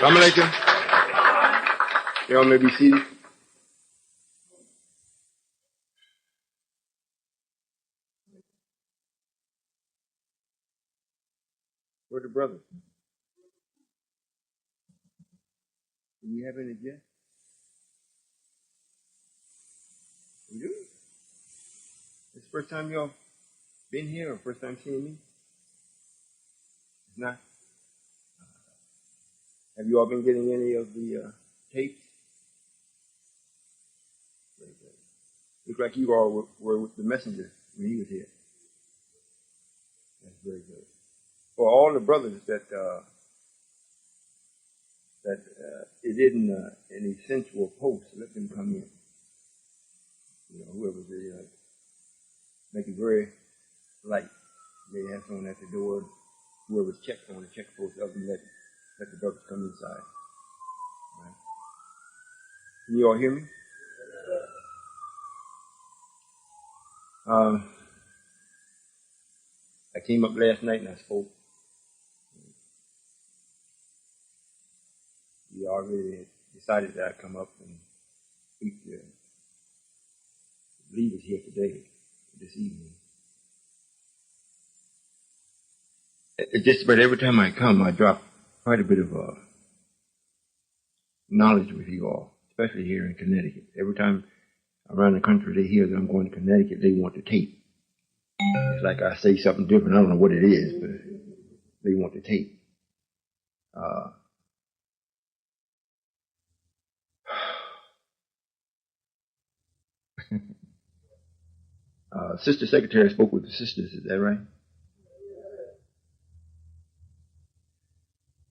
Assalamu alaikum. Y'all may be seated. Where the brothers? Do we have any guests? We do? It's the first time y'all been here or first time seeing me? It's not? Have you all been getting any of the tapes? Very good. Looks like you all were with the messenger when he was here. That's very good. For all the brothers that it isn't an essential post, let them come in. You know, whoever's there, make it very light. They have someone at the door. Whoever's checked on the check post, let them let the brothers come inside. All right. Can you all hear me? I came up last night and I spoke. We already decided that I'd come up and speak to believers here today, this evening. Just about every time I come, I drop quite a bit of knowledge with you all, especially here in Connecticut. Every time around the country they hear that I'm going to Connecticut, they want the tape. It's like I say something different. I don't know what it is, but they want the tape. Sister Secretary spoke with the sisters, is that right?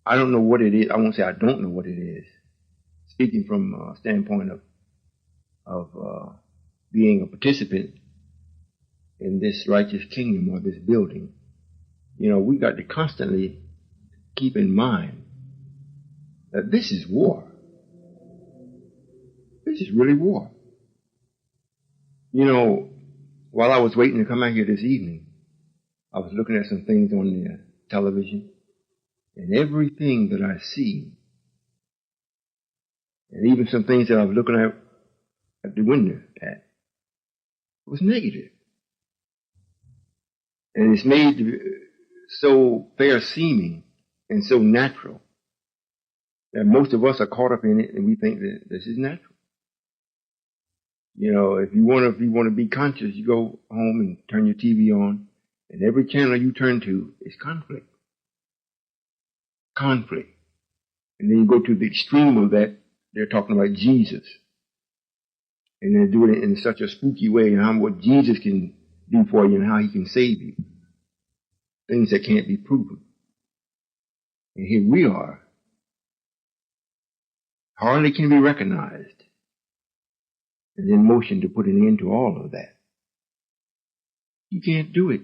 I don't know what it is. I won't say I don't know what it is. Speaking from a standpoint of being a participant in this righteous kingdom or this building, you know, we got to constantly keep in mind that this is war. This is really war. You know, while I was waiting to come out here this evening, I was looking at some things on the television, and everything that I see, and even some things that I was looking at the window at, was negative. And it's made so fair seeming and so natural that most of us are caught up in it and we think that this is natural. You know, if you want to be conscious, you go home and turn your TV on, and every channel you turn to is conflict. Conflict. And then you go to the extreme of that, they're talking about Jesus. And they're doing it in such a spooky way, and how what Jesus can do for you and how he can save you. Things that can't be proven. And here we are. Hardly can be recognized. And in motion to put an end to all of that. You can't do it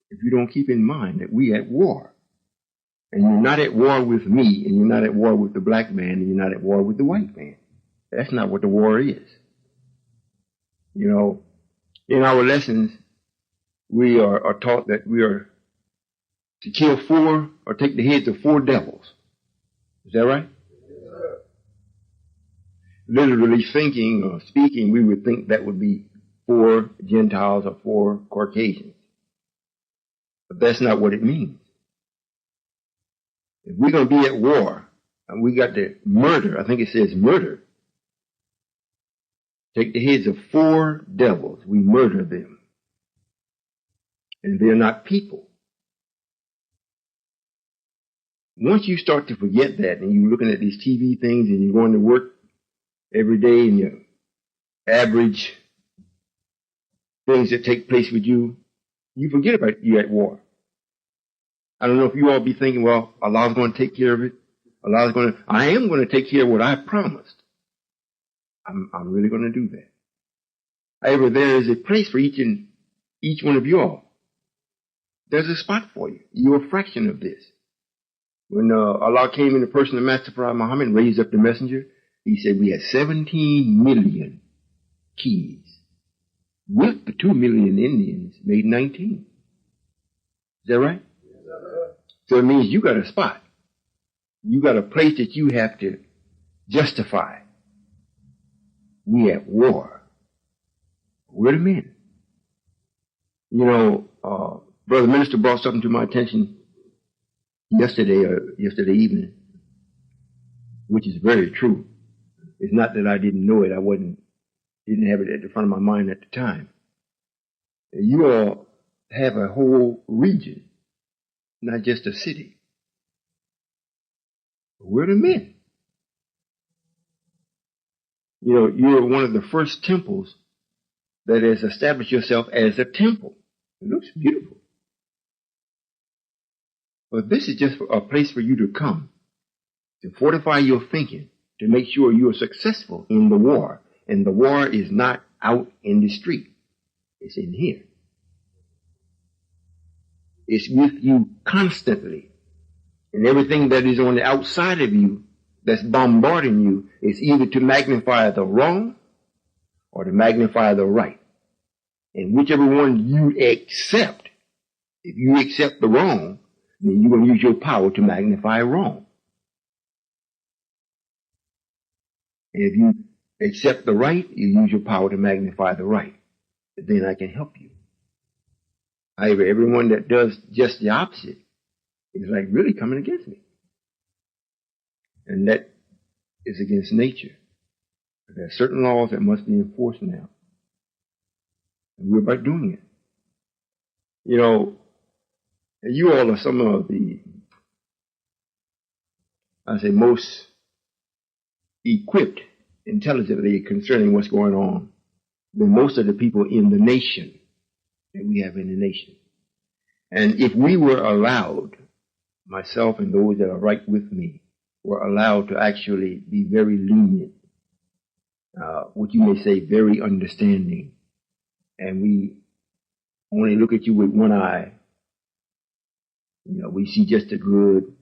if you don't keep in mind that we at war. And you're not at war with me, and you're not at war with the black man, and you're not at war with the white man. That's not what the war is. You know, in our lessons, we are taught that we are to kill 4 or take the heads of 4 devils. Is that right? Literally thinking or speaking, we would think that would be 4 Gentiles or 4 Caucasians. But that's not what it means. If we're going to be at war, and we got to murder, I think it says murder, take the heads of 4 devils, we murder them. And they're not people. Once you start to forget that, and you're looking at these TV things, and you're going to work every day, and your average things that take place with you, you forget about you at war. I don't know if you all be thinking, well, Allah's going to take care of it. I am going to take care of what I promised. I'm really going to do that. However, there is a place for each one of you all. There's a spot for you. You're a fraction of this. When Allah came in the person of Master Prophet Muhammad and raised up the messenger, he said we had 17 million keys. With the 2 million Indians made 19. Is that right? So it means you got a spot. You got a place that you have to justify. We at war. We're the men. You know, Brother Minister brought something to my attention yesterday evening, which is very true. It's not that I didn't know it. Didn't have it at the front of my mind at the time. You all have a whole region, not just a city. We're the men. You know, you're one of the first temples that has established yourself as a temple. It looks beautiful. But this is just a place for you to come, to fortify your thinking, to make sure you are successful in the war. And the war is not out in the street. It's in here. It's with you constantly. And everything that is on the outside of you that's bombarding you is either to magnify the wrong or to magnify the right. And whichever one you accept, if you accept the wrong, then you're going to use your power to magnify wrong. And if you accept the right, you use your power to magnify the right. Then I can help you. However, everyone that does just the opposite is like really coming against me. And that is against nature. There are certain laws that must be enforced now. And we're about doing it. You know, you all are some of the, I say, most equipped intelligently concerning what's going on than most of the people in the nation that we have in the nation. And if we were allowed, myself and those that are right with me, were allowed to actually be very lenient, what you may say very understanding, and we only look at you with one eye, you know, we see just the good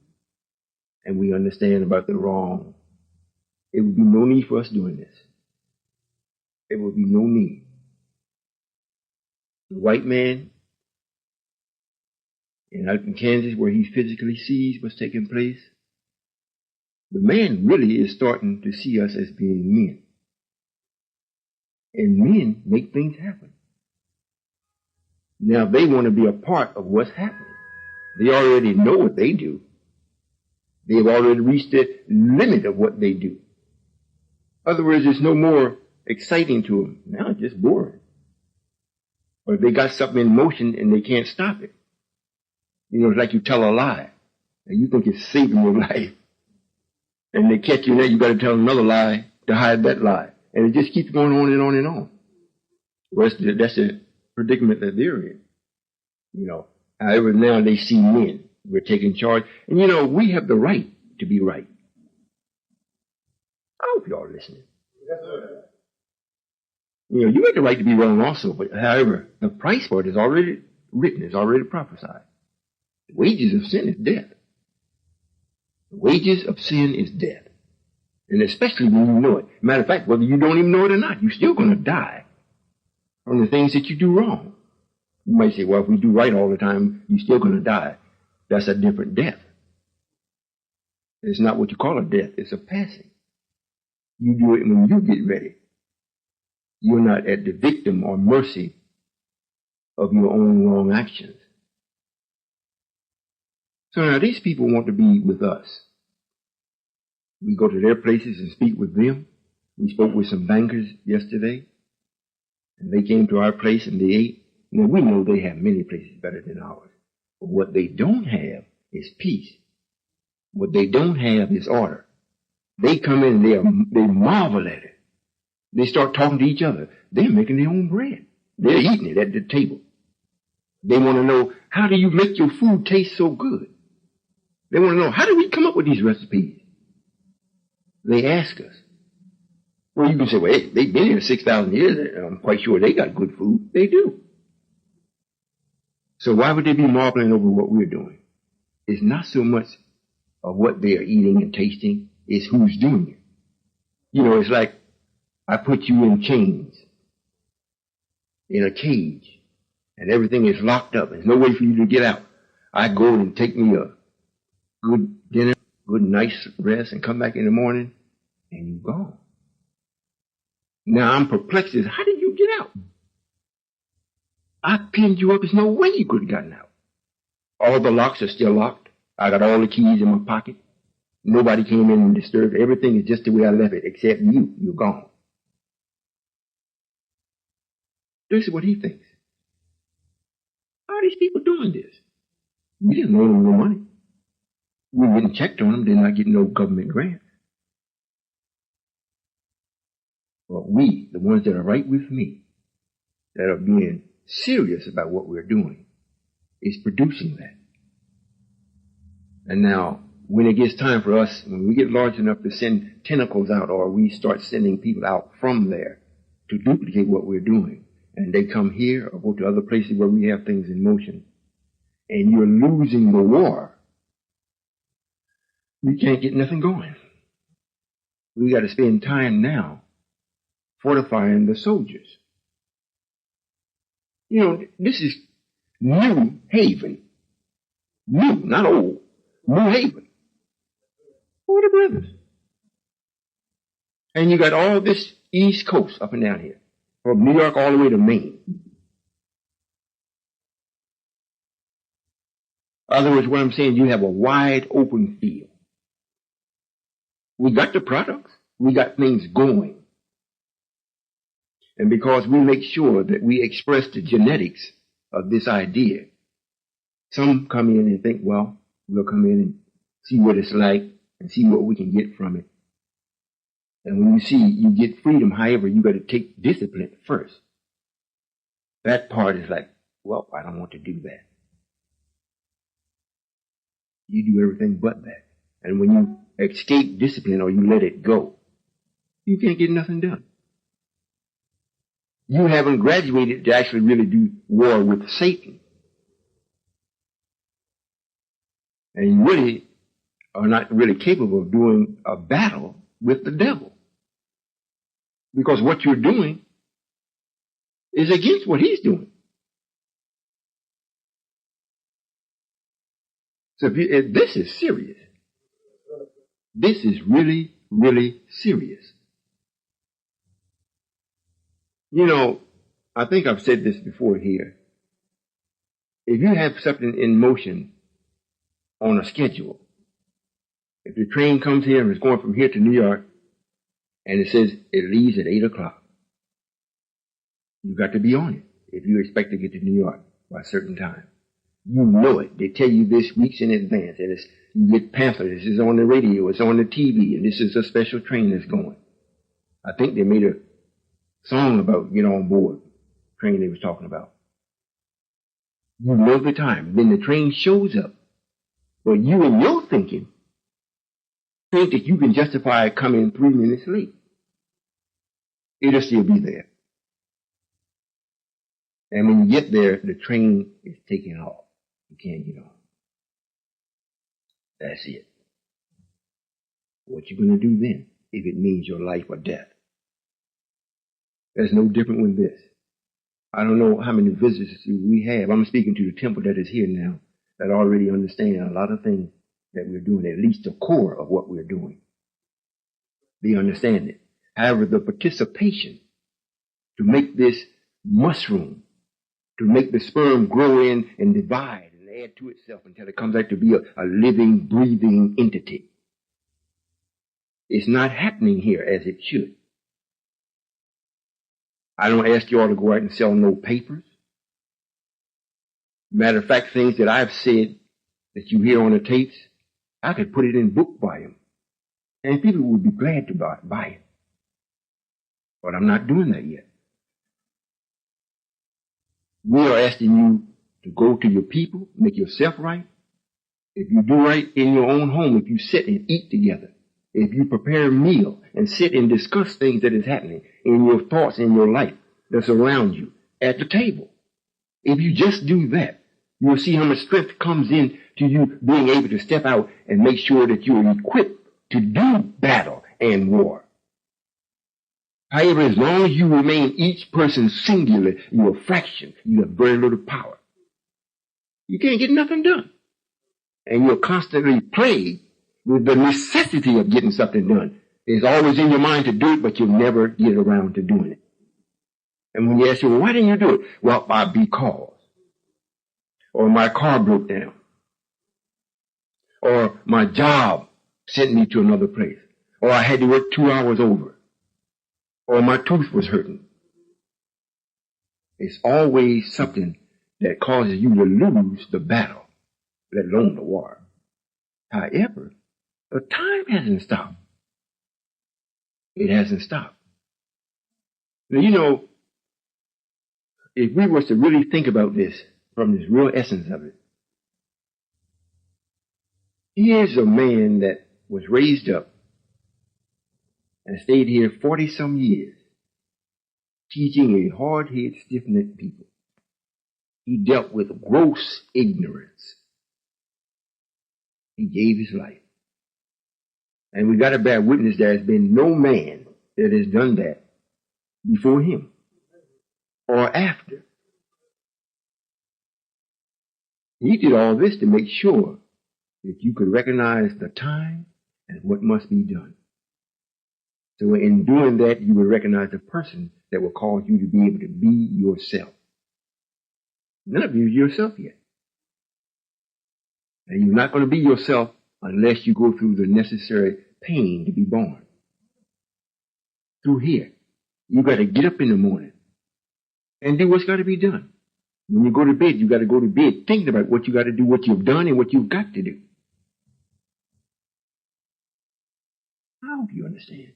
and we understand about the wrong, it would be no need for us doing this. There would be no need. The white man out in Kansas, where he physically sees what's taking place, the man really is starting to see us as being men. And men make things happen. Now they want to be a part of what's happening. They already know what they do. They've already reached the limit of what they do. In other words, it's no more exciting to them. Now it's just boring. Or if they got something in motion and they can't stop it. You know, it's like you tell a lie, and you think it's saving your life. And they catch you there, you got to tell another lie to hide that lie. And it just keeps going on and on and on. Well, that's the predicament that they're in. You know, however, now they see men. We're taking charge. And you know, we have the right to be right. I hope y'all are listening. Yes, sir. You know, you have the right to be wrong also, but however, the price for it is already written, is already prophesied. The wages of sin is death. The wages of sin is death. And especially when you know it. Matter of fact, whether you don't even know it or not, you're still going to die from the things that you do wrong. You might say, well, if we do right all the time, you're still going to die. That's a different death. It's not what you call a death. It's a passing. You do it when you get ready. You're not at the victim or mercy of your own wrong actions. So now these people want to be with us. We go to their places and speak with them. We spoke with some bankers yesterday, and they came to our place and they ate. Now we know they have many places better than ours. But what they don't have is peace. What they don't have is order. They come in and they marvel at it. They start talking to each other. They're making their own bread. They're eating it at the table. They want to know, how do you make your food taste so good? They want to know, how do we come up with these recipes? They ask us. Well, you can say, well, hey, they've been here 6,000 years. I'm quite sure they got good food. They do. So why would they be marveling over what we're doing? It's not so much of what they are eating and tasting, it's who's doing it. You know, it's like I put you in chains, in a cage, and everything is locked up. There's no way for you to get out. I go and take me a good dinner good nice rest, and come back in the morning, and you're gone. Now I'm perplexed as how did you get out? I pinned you up. There's no way you could have gotten out. All the locks are still locked. I got all the keys in my pocket. Nobody came in and disturbed. Everything is just the way I left it, except you. You're gone. This is what he thinks. How are these people doing this? We didn't loan them no money. We didn't check on them. They're not getting no government grants. But we, the ones that are right with me, that are being serious about what we're doing, is producing that. And now, when it gets time for us, when we get large enough to send tentacles out, or we start sending people out from there to duplicate what we're doing, and they come here or go to other places where we have things in motion, and you're losing the war, we can't get nothing going. We got to spend time now fortifying the soldiers. You know, this is New Haven. New, not old. New Haven. Who are the brothers? And you got all this East Coast up and down here, from New York all the way to Maine. In other words, what I'm saying, you have a wide open field. We got the products. We got things going. And because we make sure that we express the genetics of this idea, some come in and think, well, we'll come in and see what it's like and see what we can get from it. And when you see you get freedom, however, you got to take discipline first. That part is like, well, I don't want to do that. You do everything but that. And when you escape discipline or you let it go, you can't get nothing done. You haven't graduated to actually really do war with Satan. And you really are not really capable of doing a battle with the devil. Because what you're doing is against what he's doing. So if this is serious. This is really, really serious. You know, I think I've said this before here. If you have something in motion on a schedule, if the train comes here and is going from here to New York, and it says it leaves at 8 o'clock, you've got to be on it if you expect to get to New York by a certain time. You know it. They tell you this weeks in advance, and you get pamphlets. This is on the radio, it's on the TV, and this is a special train that's going. I think they made a song about get on board, train they was talking about. You know the time. Then the train shows up. But you and your thinking think that you can justify coming 3 minutes late. It'll still be there. And when you get there, the train is taking off. You can't get on. That's it. What you going to do then, if it means your life or death? There's no different with this. I don't know how many visitors we have. I'm speaking to the temple that is here now that already understand a lot of things that we're doing, at least the core of what we're doing. They understand it. However, the participation to make this mushroom, to make the sperm grow in and divide and add to itself until it comes out to be a living, breathing entity, it's not happening here as it should. I don't ask you all to go out and sell no papers. Matter of fact, things that I've said that you hear on the tapes, I could put it in book volume, and people would be glad to buy it. But I'm not doing that yet. We are asking you to go to your people, make yourself right. If you do right in your own home, if you sit and eat together, if you prepare a meal and sit and discuss things that is happening in your thoughts, in your life that's around you at the table, if you just do that, you'll see how much strength comes in to you being able to step out and make sure that you're equipped to do battle and war. However, as long as you remain each person singular, you're a fraction, you have very little power. You can't get nothing done. And you're constantly plagued with the necessity of getting something done. It's always in your mind to do it, but you'll never get around to doing it. And when you ask you, well, why didn't you do it? Well, because. Or my car broke down. Or my job sent me to another place. Or I had to work 2 hours over. Or my tooth was hurting. It's always something that causes you to lose the battle, let alone the war. However, the time hasn't stopped. It hasn't stopped. Now, you know, if we were to really think about this from this real essence of it, here's a man that was raised up and stayed here 40-some years, teaching a hard-headed, stiff-necked people. He dealt with gross ignorance. He gave his life. And we got to bear witness there has been no man that has done that before him or after. He did all this to make sure that you could recognize the time and what must be done. So in doing that, you will recognize the person that will cause you to be able to be yourself. None of you are yourself yet. And you're not going to be yourself unless you go through the necessary pain to be born. Through here. You got to get up in the morning and do what's got to be done. When you go to bed, you got to go to bed thinking about what you got to do, what you've done, and what you've got to do. I hope you understand.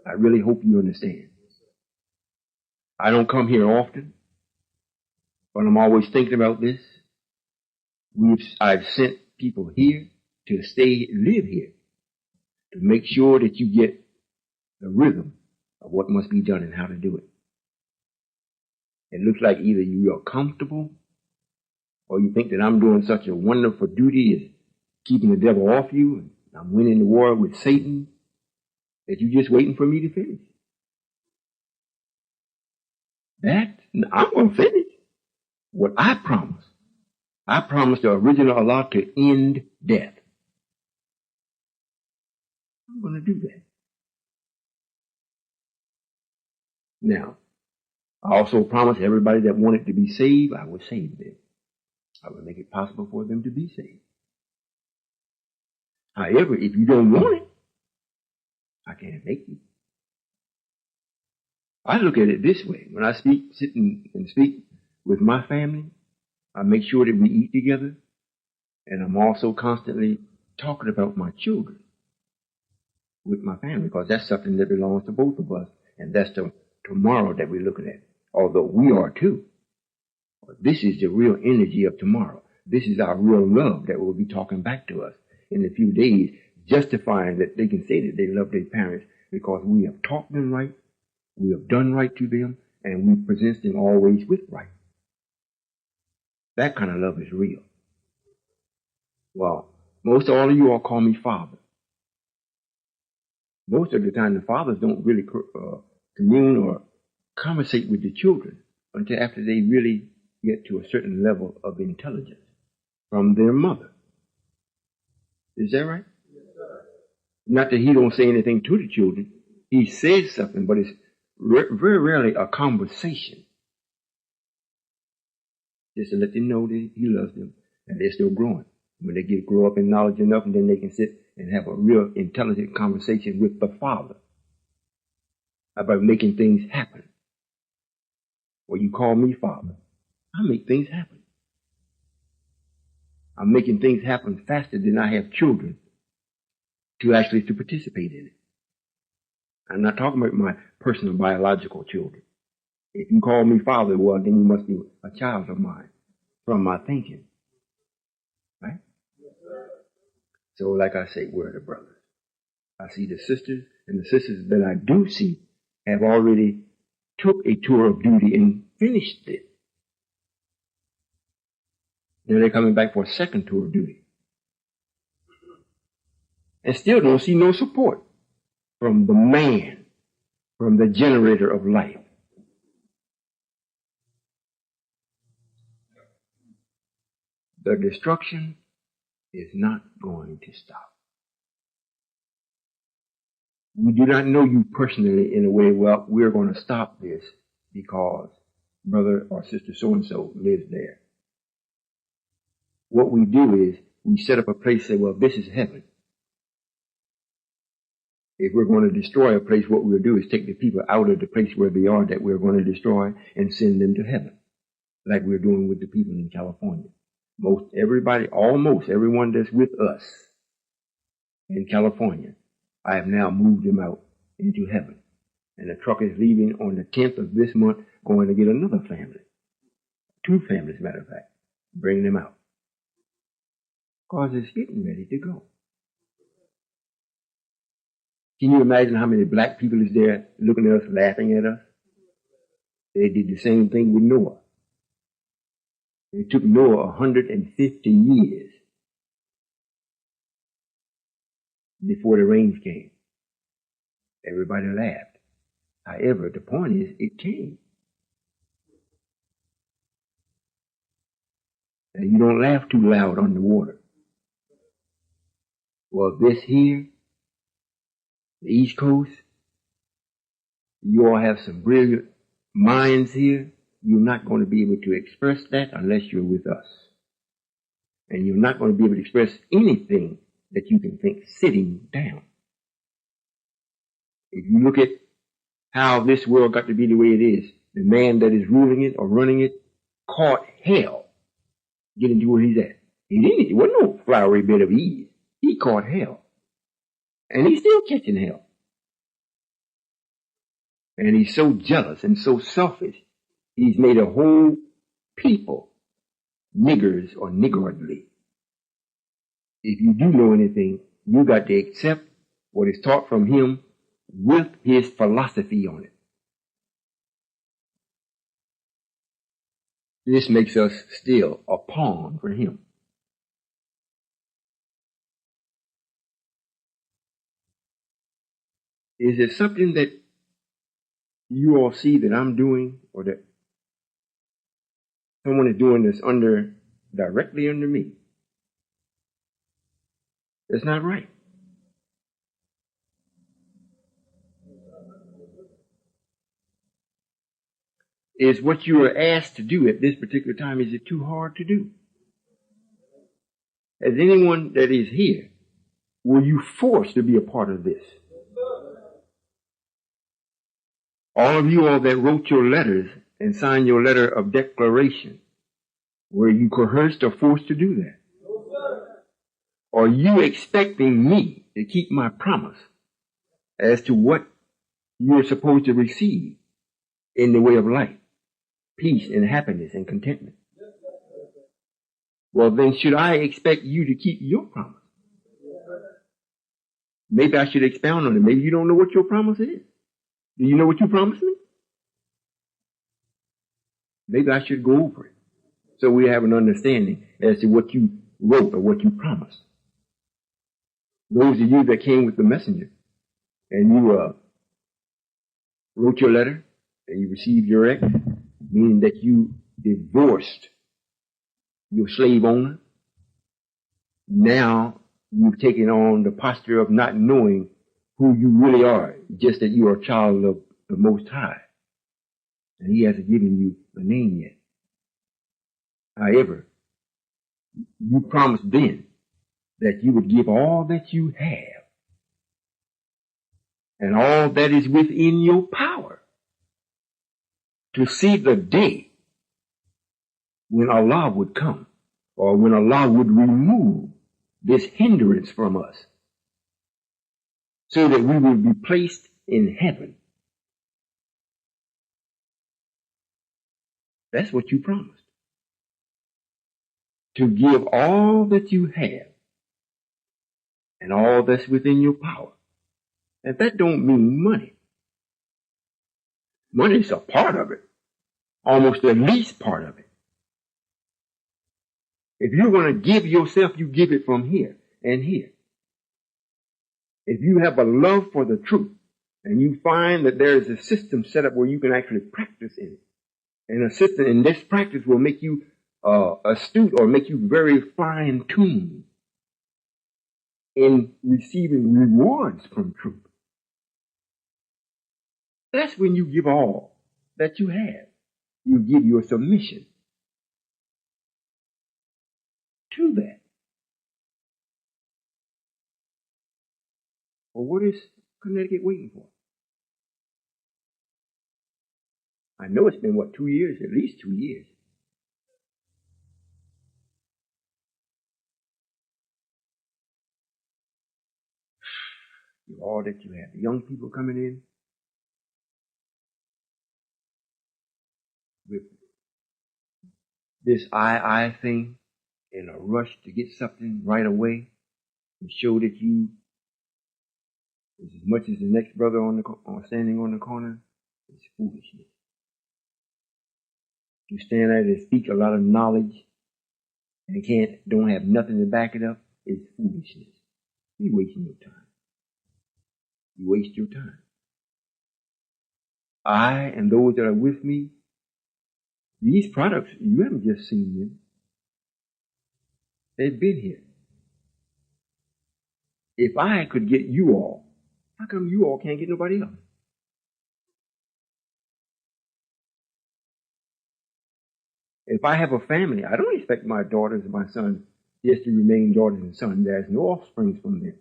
I really hope you understand. I don't come here often, but I'm always thinking about this. I've sent people here to live here, to make sure that you get the rhythm of what must be done and how to do it. It looks like either you are comfortable or you think that I'm doing such a wonderful duty as keeping the devil off you and I'm winning the war with Satan that you're just waiting for me to finish. I'm going to finish what I promised. I promised the original Allah to end death. I'm going to do that. Now, I also promised everybody that wanted to be saved, I would save them. I would make it possible for them to be saved. However, if you don't want it, I can't make you. I look at it this way. When I sit and speak with my family, I make sure that we eat together, and I'm also constantly talking about my children with my family, because that's something that belongs to both of us, and that's the tomorrow that we're looking at, although we are too. This is the real energy of tomorrow. This is our real love that will be talking back to us in a few days, justifying that they can say that they love their parents because we have taught them right, we have done right to them, and we present them always with right. That kind of love is real. Well, most all of you all call me father. Most of the time, the fathers don't really commune or conversate with the children until after they really get to a certain level of intelligence from their mother. Is that right? Yes, sir. Not that he don't say anything to the children. He says something, but it's very rarely a conversation. Just to let them know that he loves them and they're still growing. When they grow up in knowledge enough, and then they can sit and have a real intelligent conversation with the Father about making things happen. Well, you call me Father. I make things happen. I'm making things happen faster than I have children to participate in it. I'm not talking about my personal biological children. If you call me Father, well, then you must be a child of mine from my thinking. Right? So like I say, we're the brothers. I see the sisters, and the sisters that I do see have already took a tour of duty and finished it. Then they're coming back for a second tour of duty. And still don't see no support from the man, from the generator of life. The destruction is not going to stop. We do not know you personally in a way, well, we're going to stop this because brother or sister so-and-so lives there. What we do is we set up a place, say, well, this is heaven. If we're going to destroy a place, what we'll do is take the people out of the place where they are that we're going to destroy and send them to heaven, like we're doing with the people in California. Almost everyone that's with us in California, I have now moved them out into heaven. And the truck is leaving on the 10th of this month, going to get another family. 2 families, matter of fact, bring them out. Because it's getting ready to go. Can you imagine how many black people is there looking at us, laughing at us? They did the same thing with Noah. It took Noah 150 years before the rains came. Everybody laughed. However, the point is, it came. And you don't laugh too loud on the water. Well, this here, the East Coast, you all have some brilliant minds here. You're not going to be able to express that unless you're with us. And you're not going to be able to express anything that you can think sitting down. If you look at how this world got to be the way it is, the man that is ruling it or running it caught hell getting to where he's at. It wasn't no flowery bed of ease. He caught hell. And he's still catching hell. And he's so jealous and so selfish, he's made a whole people niggers or niggardly. If you do know anything, you got to accept what is taught from him with his philosophy on it. This makes us still a pawn for him. Is it something that you all see that I'm doing or that someone is doing that's directly under me? That's not right. Is what you are asked to do at this particular time, is it too hard to do? As anyone that is here, were you forced to be a part of this? All of you all that wrote your letters and signed your letter of declaration, were you coerced or forced to do that? Are you expecting me to keep my promise as to what you're supposed to receive in the way of life, peace and happiness and contentment? Well, then should I expect you to keep your promise? Maybe I should expound on it. Maybe you don't know what your promise is. Do you know what you promised me? Maybe I should go over it so we have an understanding as to what you wrote or what you promised. Those of you that came with the messenger and you wrote your letter and you received your ex, meaning that you divorced your slave owner. Now you've taken on the posture of not knowing who you really are, just that you are a child of the Most High. And he hasn't given you a name yet. However, you promised then that you would give all that you have and all that is within your power to see the day when Allah would come, or when Allah would remove this hindrance from us, so that we would be placed in heaven. That's what you promised. To give all that you have and all that's within your power. And that don't mean money. Money's a part of it. Almost the least part of it. If you're going to give yourself, you give it from here and here. If you have a love for the truth and you find that there is a system set up where you can actually practice in it, and a system in this practice will make you astute or make you very fine-tuned in receiving rewards from truth, That's when you give all that you have. You give your submission to that. Well, what is Connecticut waiting for? I know it's been, 2 years? At least 2 years. All that you have. The young people coming in with this I thing in a rush to get something right away and show that you is as much as the next brother standing on the corner. It's foolishness. You stand there and speak a lot of knowledge and don't have nothing to back it up. It's foolishness. You're wasting your time. You waste your time. I and those that are with me, these products, you haven't just seen them. They've been here. If I could get you all, how come you all can't get nobody else? If I have a family, I don't expect my daughters and my sons just to remain daughters and sons. There's no offspring from them.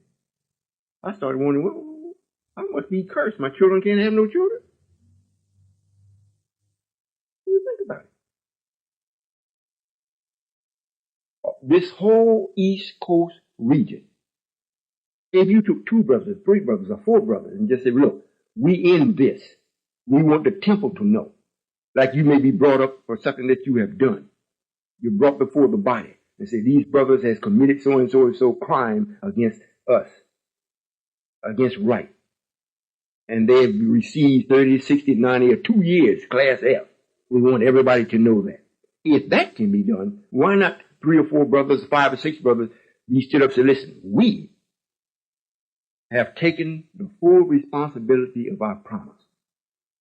I started wondering, well, I must be cursed. My children can't have no children. What do you think about it? This whole East Coast region, if you took 2 brothers, 3 brothers, or 4 brothers and just said, look, we in this. We want the temple to know. Like you may be brought up for something that you have done. You're brought before the body and say, these brothers has committed so and so and so crime against us, against right. And they have received 30, 60, 90, or 2 years, class F. We want everybody to know that. If that can be done, why not 3 or 4 brothers, 5 or 6 brothers, be stood up and say, listen, we have taken the full responsibility of our promise.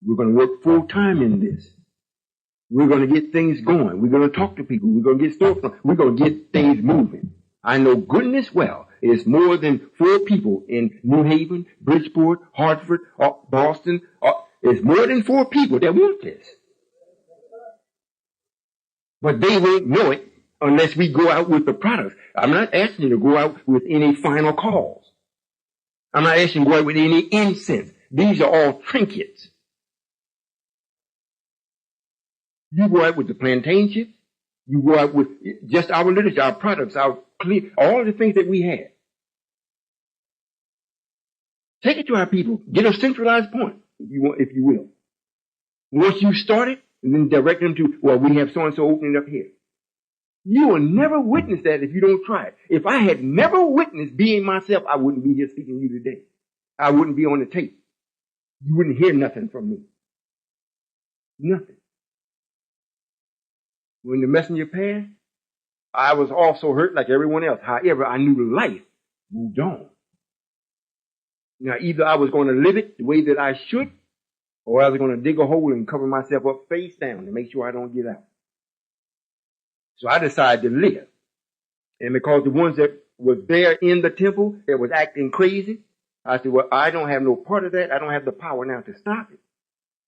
We're going to work full time in this. We're going to get things going. We're going to talk to people. We're going to get storefronts. We're going to get things moving. I know goodness well it's more than 4 people in New Haven, Bridgeport, Hartford, Boston. It's more than 4 people that want this. But they won't know it unless we go out with the products. I'm not asking you to go out with any final calls. I'm not asking you to go out with any incense. These are all trinkets. You go out with the plantain chips. You go out with just our literature, our products, our clean, all the things that we have. Take it to our people. Get a centralized point, if you will. Once you start it, and then direct them to, well, we have so-and-so opening up here. You will never witness that if you don't try it. If I had never witnessed being myself, I wouldn't be here speaking to you today. I wouldn't be on the tape. You wouldn't hear nothing from me. Nothing. When the messenger passed, I was also hurt like everyone else. However, I knew life moved on. Now, either I was going to live it the way that I should, or I was going to dig a hole and cover myself up face down to make sure I don't get out. So I decided to live. And because the ones that was there in the temple that was acting crazy, I said, well, I don't have no part of that. I don't have the power now to stop it.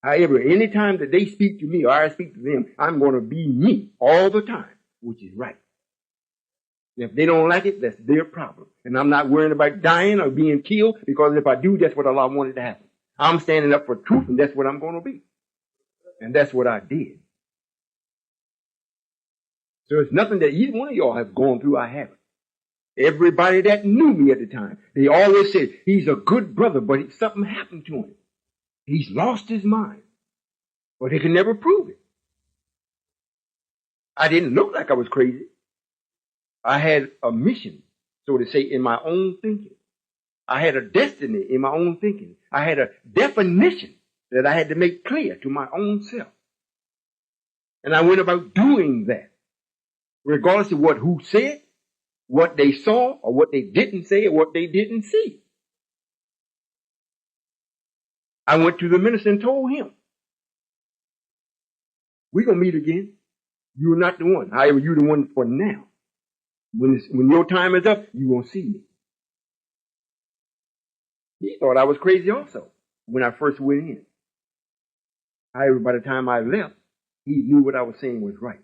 However, any time that they speak to me or I speak to them, I'm going to be me all the time, which is right. And if they don't like it, that's their problem. And I'm not worrying about dying or being killed, because if I do, that's what Allah wanted to happen. I'm standing up for truth, and that's what I'm going to be. And that's what I did. So it's nothing that either one of y'all have gone through I haven't. Everybody that knew me at the time, they always said, he's a good brother, but something happened to him. He's lost his mind. But they can never prove it. I didn't look like I was crazy. I had a mission, so to say, in my own thinking. I had a destiny in my own thinking. I had a definition that I had to make clear to my own self. And I went about doing that, regardless of who said, what they saw, or what they didn't say, or what they didn't see. I went to the minister and told him, we're going to meet again. You're not the one. However, you're the one for now. When your time is up, you're going to see me. He thought I was crazy also when I first went in. However, by the time I left, he knew what I was saying was right.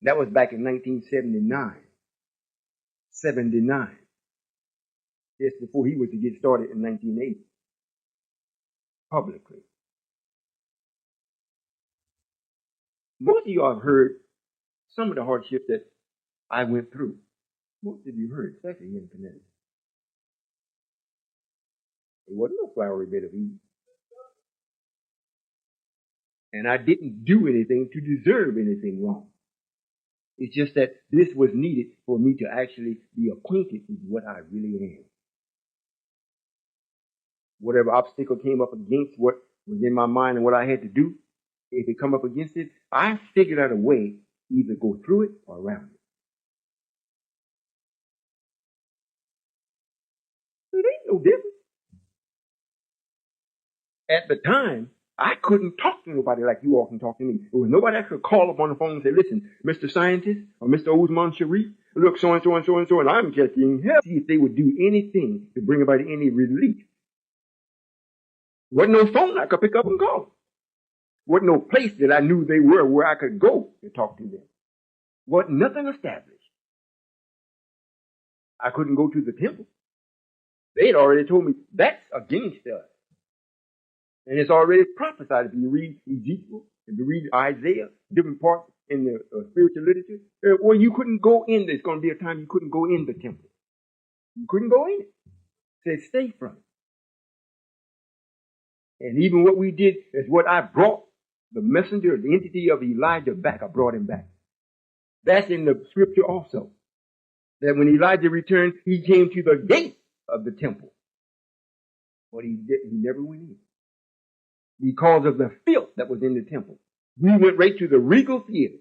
That was back in 1979, 79, just before he was to get started in 1980, publicly. Most of you have heard some of the hardships that I went through. Most of you heard, especially here in Connecticut. There wasn't no flowery bed of Eve. And I didn't do anything to deserve anything wrong. It's just that this was needed for me to actually be acquainted with what I really am. Whatever obstacle came up against what was in my mind and what I had to do, if it come up against it, I figured out a way to either go through it or around it. It ain't no difference. At the time, I couldn't talk to nobody like you all can talk to me. There was nobody I could call up on the phone and say, listen, Mr. Scientist or Mr. Osman Sharif, look, so and so and so and so, and I'm checking help. See if they would do anything to bring about any relief. Wasn't no phone I could pick up and call. Wasn't no place that I knew they were where I could go to talk to them. Wasn't nothing established. I couldn't go to the temple. They had already told me that's against us. And it's already prophesied. If you read Ezekiel, if you read Isaiah, different parts in the spiritual literature, well, you couldn't go in. There's going to be a time you couldn't go in the temple. You couldn't go in it. It said stay from it. And even what we did is what I brought the messenger, the entity of Elijah back. I brought him back. That's in the scripture also. That when Elijah returned, he came to the gate of the temple. But he never went in. Because of the filth that was in the temple. We went right to the Regal Theater,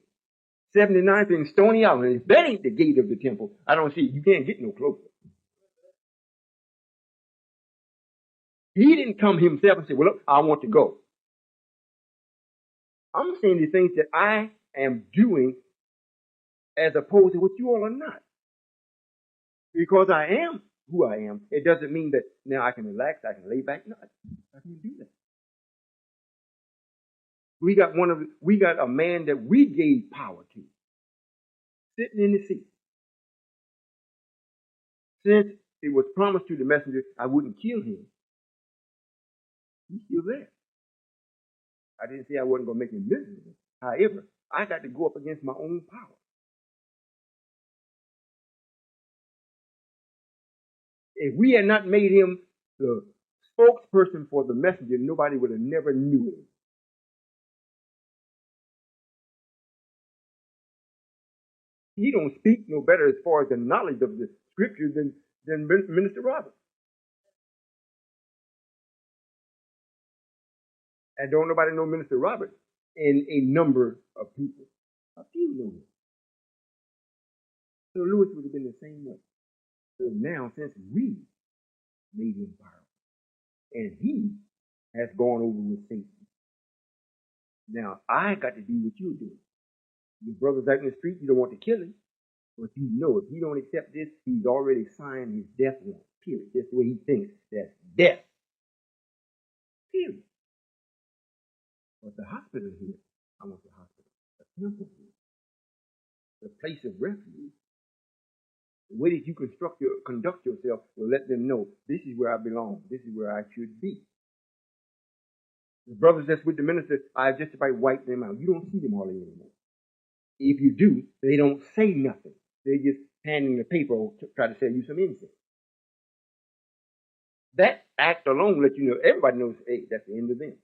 79th and Stony Island. If that ain't the gate of the temple, I don't see it. You can't get no closer. He didn't come himself and say, well, look, I want to go. I'm saying the things that I am doing as opposed to what you all are not. Because I am who I am, it doesn't mean that now I can relax, I can lay back. No, I can't do that. We got a man that we gave power to, sitting in the seat. Since it was promised to the messenger, I wouldn't kill him. He's still there. I didn't say I wasn't going to make him miserable. However, I got to go up against my own power. If we had not made him the spokesperson for the messenger, nobody would have never knew him. He don't speak no better as far as the knowledge of the scripture than Minister Robert. And don't nobody know Minister Robert in a number of people. A few know him. So Lewis would have been the same way. So now, since we made him powerful, and he has gone over with Satan, now I got to do what you're doing. Your brother's out in the street, you don't want to kill him. But you know, if he don't accept this, he's already signed his death warrant. Period. That's the way he thinks. That's death. Period. But the hospital here, I want the hospital. The temple here, the place of refuge. The way that you conduct yourself will let them know this is where I belong. This is where I should be. The brothers that's with the minister, I just about wiped them out. You don't see them hardly anymore. If you do, they don't say nothing. They just handing the paper or try to sell you some incense. That act alone lets you know, everybody knows, hey, that's the end of them.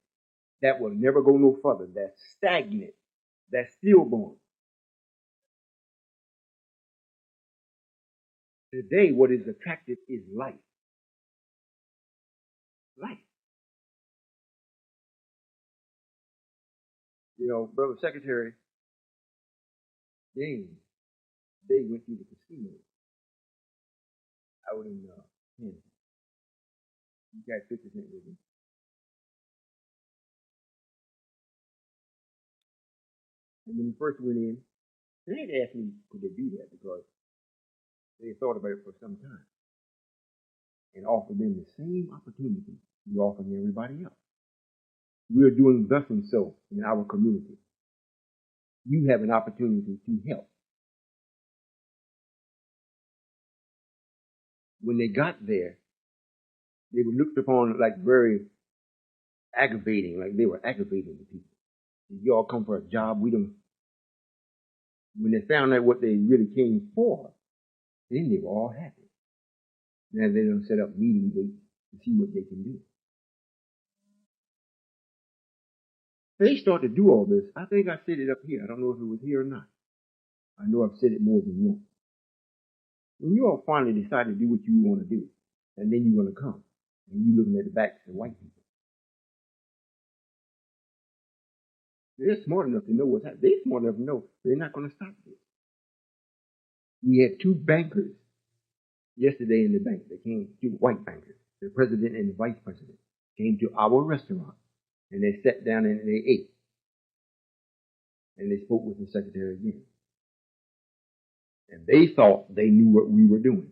That will never go no further. That's stagnant. That's stillborn. Today, what is attractive is life. Life. You know, Brother Secretary, they went to the casino out in Kansas. You got 50% with him. And when he first went in, they had asked me, could they do that? Because they thought about it for some time. And offered them the same opportunity you offered everybody else. we're doing thus and so in our community. You have an opportunity to help. When they got there, they were looked upon like very aggravating, like they were aggravating the people. You all come for a job, we don't. When they found out what they really came for, then they were all happy. Now they don't set up meeting dates to see what they can do. They start to do all this. I think I said it up here. I don't know if it was here or not. I know I've said it more than once. When you all finally decide to do what you want to do, and then you're going to come, and you're looking at the backs of white people. They're smart enough to know what's happening. They're smart enough to know they're not going to stop this. We had two bankers yesterday in the bank. They came, two white bankers, the president and the vice president, came to our restaurant, and they sat down and they ate. And they spoke with the secretary again. And they thought they knew what we were doing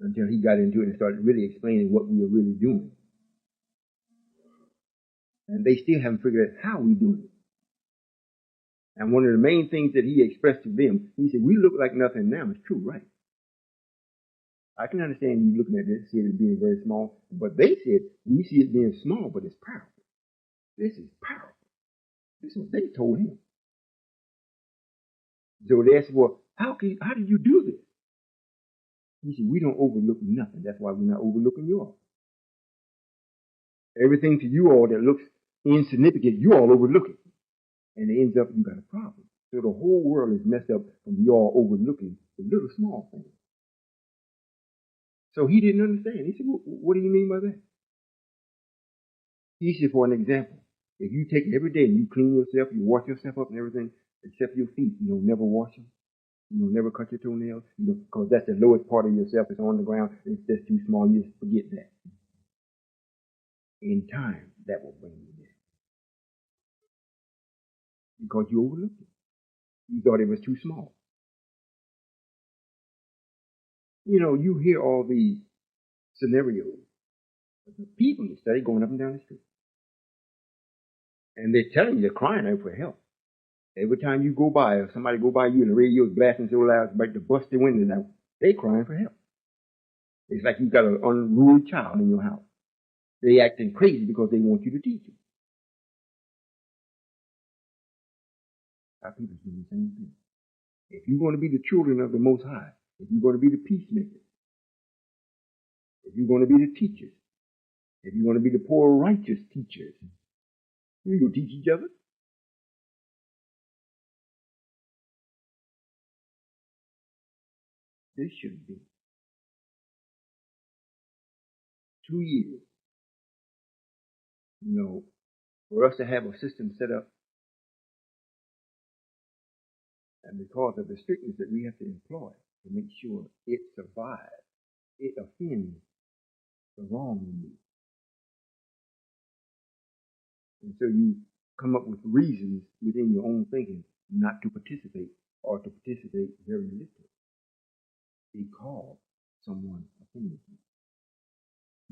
until he got into it and started really explaining what we were really doing. And they still haven't figured out how we're doing it. And one of the main things that he expressed to them, he said, we look like nothing now. It's true, right? I can understand you looking at this, seeing it being very small, but they said, we see it being small, but it's powerful. This is powerful. This is what they told him. So they asked, well, how did you do this? He said, we don't overlook nothing. That's why we're not overlooking you all. Everything to you all that looks insignificant, you all overlook it. And it ends up you got a problem. So the whole world is messed up from you all overlooking the little small things. So he didn't understand. He said, well, what do you mean by that? He said, for an example, if you take every day and you clean yourself, you wash yourself up and everything, except your feet, you don't never wash them. You don't never cut your toenails, because that's the lowest part of yourself. It's on the ground. It's just too small. You just forget that. In time, that will bring you there. Because you overlooked it. You thought it was too small. You hear all these scenarios. The people in the study going up and down the street. And they're telling you, they're crying out for help. Every time you go by, or somebody go by you and the radio's blasting so loud, it's about to bust the windows out, they crying for help. It's like you've got an unruly child in your house. They acting crazy because they want you to teach them. Our people's doing the same thing. If you're going to be the children of the Most High, if you're going to be the peacemakers, if you're going to be the teachers, if you're going to be the poor righteous teachers, you're going to teach each other. This should be 2 years, for us to have a system set up. And because of the strictness that we have to employ to make sure it survives, it offends the wrong in you. And so you come up with reasons within your own thinking not to participate, or to participate very little, because someone offended you.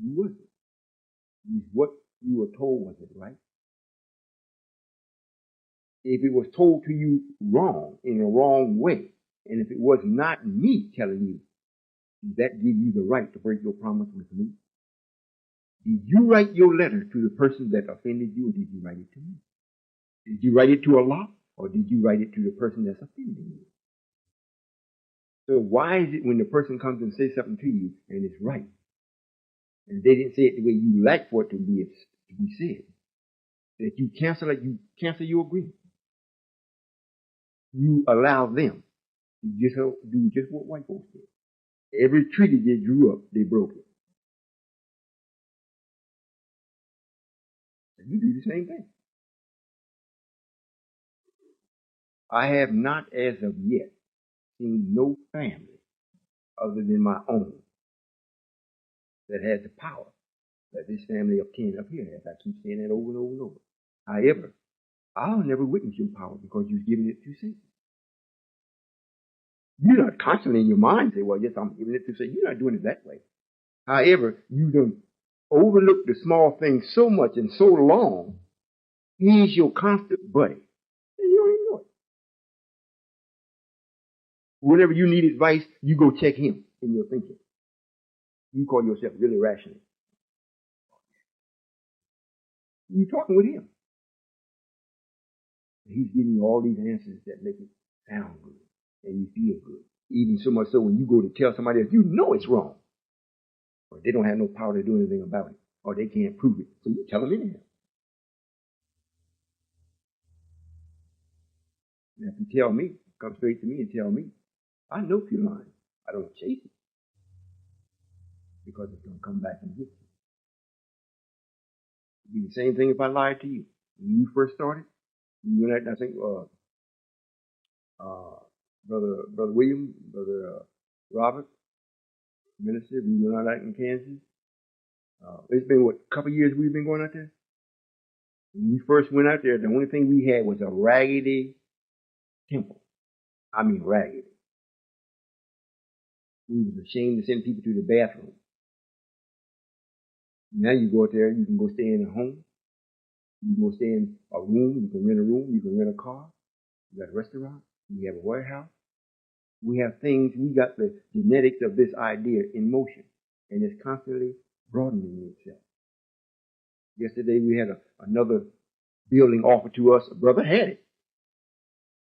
Who was it? What you were told, was it right? If it was told to you wrong, in a wrong way, and if it was not me telling you, did that give you the right to break your promise with me? Did you write your letter to the person that offended you, or did you write it to me? Did you write it to Allah, or did you write it to the person that's offending you? So why is it when the person comes and says something to you, and it's right, and they didn't say it the way you like for it to be said, that you cancel it, you cancel your agreement? You allow them to do just what white folks did. Every treaty they drew up, they broke it. And you do the same thing. I have not, as of yet, seen no family other than my own that has the power that this family of 10 up here has. I keep saying that over and over and over. However, I'll never witness your power because you've given it to Satan. You're not constantly in your mind say, well, yes, I'm giving it to Satan. You're not doing it that way. However, you don't overlook the small things so much and so long He's your constant buddy. And you don't even know it. Whenever you need advice, you go check him in your thinking. You call yourself really rational. You're talking with him. He's giving you all these answers that make it sound good and you feel good. Even so much so when you go to tell somebody else, you know it's wrong. But they don't have no power to do anything about it. Or they can't prove it. So you tell them anyhow. And if you tell me, come straight to me and tell me, I know if you're lying. I don't chase it. Because it's going to come back and get you. It'd be the same thing if I lied to you. When you first started, you went out, I think, Brother William, Brother Robert, minister, we went out in Kansas. It's been, what, a couple of years we've been going out there? When we first went out there, the only thing we had was a raggedy temple. I mean raggedy. We was ashamed to send people to the bathroom. Now you go out there, you can go stay in a home. You can go stay in a room. You can rent a room. You can rent a car. You got a restaurant. We have a warehouse. We have things. We got the genetics of this idea in motion. And it's constantly broadening itself. Yesterday we had another building offered to us. A brother had it.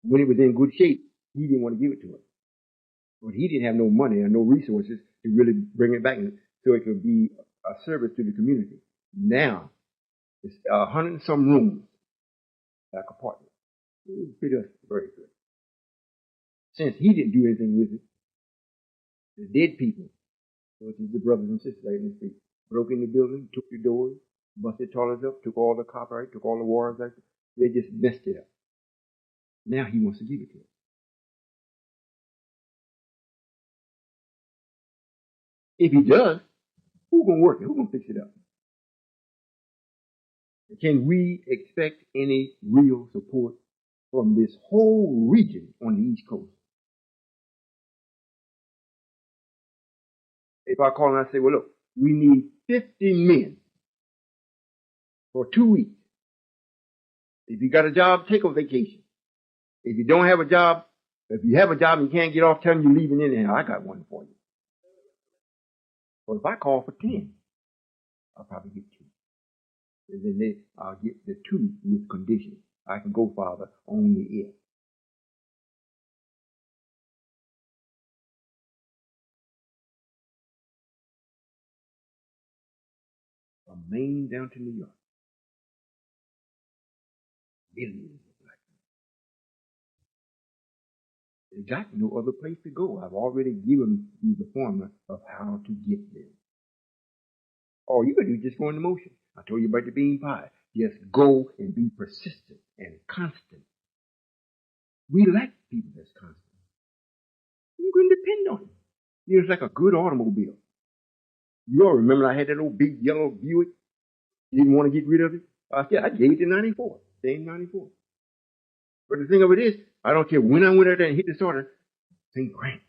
When it was in good shape, he didn't want to give it to us. But he didn't have no money or no resources to really bring it back so it could be a service to the community. Now, it's 100 and some rooms, like apartments. It fit us very good. Since he didn't do anything with it, the dead people, which is the brothers and sisters out in the street, broke in the building, took the doors, busted toilets up, took all the copper out, took all the wires out. They just messed it up. Now he wants to give it to us. If he does, who's going to work it? Who's going to fix it up? Can we expect any real support from this whole region on the East Coast? If I call and I say, well, look, we need 50 men for 2 weeks. If you got a job, take a vacation. If you don't have a job, if you have a job and you can't get off, tell them you're leaving anyhow. I got one for you. But if I call for 10, I'll probably get 2. And then I'll get the 2 with conditions. I can go, Father, only if. From Maine down to New York. Millions of black men. They got no other place to go. I've already given you the formula of how to get them. All you gotta do is just go into motion. I told you about the bean pie. Just go and be persistent and constant. We like people that's constant. You can depend on it. It's like a good automobile. You all remember I had that old big yellow Buick? Didn't want to get rid of it. I gave it to 94. Same 94. But the thing of it is, I don't care when I went out there and hit the starter, thing cranked.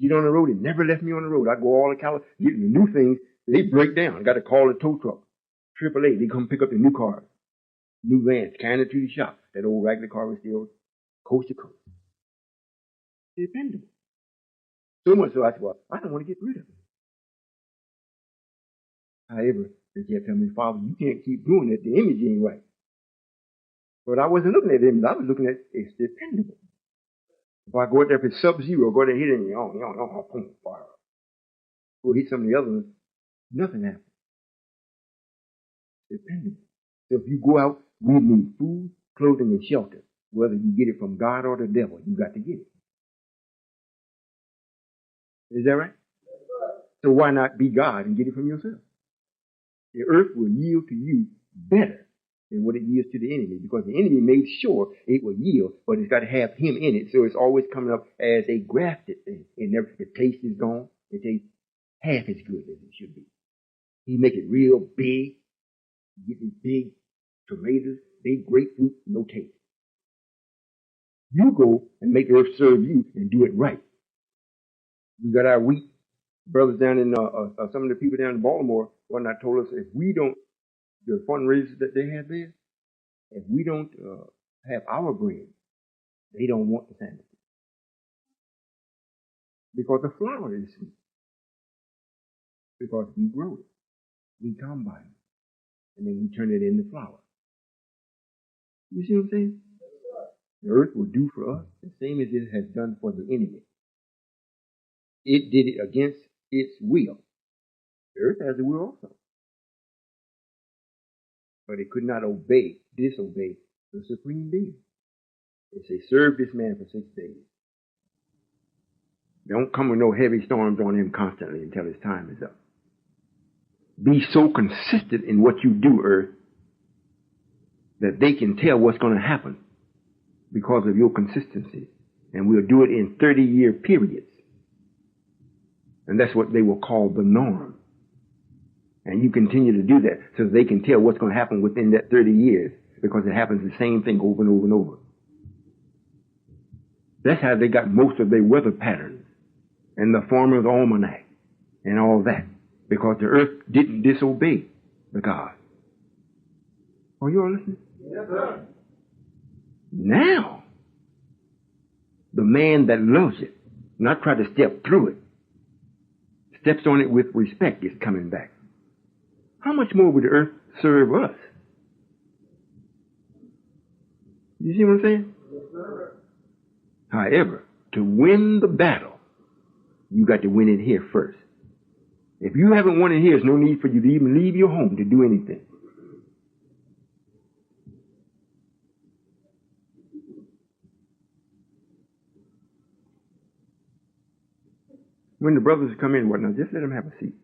Get on the road, it never left me on the road. I go all the California, get the new things, they break down. I got to call the tow truck. AAA, they come pick up the new cars, new vans, carrying it to the shop. That old regular car was still coast to coast. Dependable. So much so I said, well, I don't want to get rid of it. However, they kept telling me, Father, you can't keep doing it. The image ain't right. But I wasn't looking at the image. I was looking at it's dependable. If I go out there, if it's sub-zero, go out there, hit it, and fire. Go hit some of the other ones, nothing happens. Dependable. So if you go out, we need food, clothing, and shelter. Whether you get it from God or the devil, you got to get it. Is that right? So why not be God and get it from yourself? The earth will yield to you better than what it yields to the enemy, because the enemy made sure it will yield, but it's got to have him in it. So it's always coming up as a grafted thing. It never, the taste is gone. It tastes half as good as it should be. He make it real big. You get these big tomatoes, big grapefruit, no taste. You go and make the earth serve you and do it right. We got our wheat brothers down in, some of the people down in Baltimore, one night told us if we don't, the fundraisers that they had there, If we don't have our bread, they don't want the sandwiches. Because the flour is sweet. Because we grow it. We combine it. And then we turn it into flour. You see what I'm saying? The earth will do for us the same as it has done for the enemy. It did it against its will. The earth has a will also. But it could not disobey the supreme being. It says, serve this man for 6 days. Don't come with no heavy storms on him constantly until his time is up. Be so consistent in what you do, earth, that they can tell what's going to happen because of your consistency. And we'll do it in 30-year periods. And that's what they will call the norm. And you continue to do that so they can tell what's going to happen within that 30 years because it happens the same thing over and over and over. That's how they got most of their weather patterns and the Farmer's Almanac and all that, because the earth didn't disobey the God. Are you all listening? Yes, sir. Now, the man that loves it, not try to step through it, steps on it with respect, is coming back. How much more would the earth serve us? You see what I'm saying? Yes, sir. However, to win the battle, you got to win it here first. If you haven't won it here, there's no need for you to even leave your home to do anything. When the brothers come in, now just let them have a seat.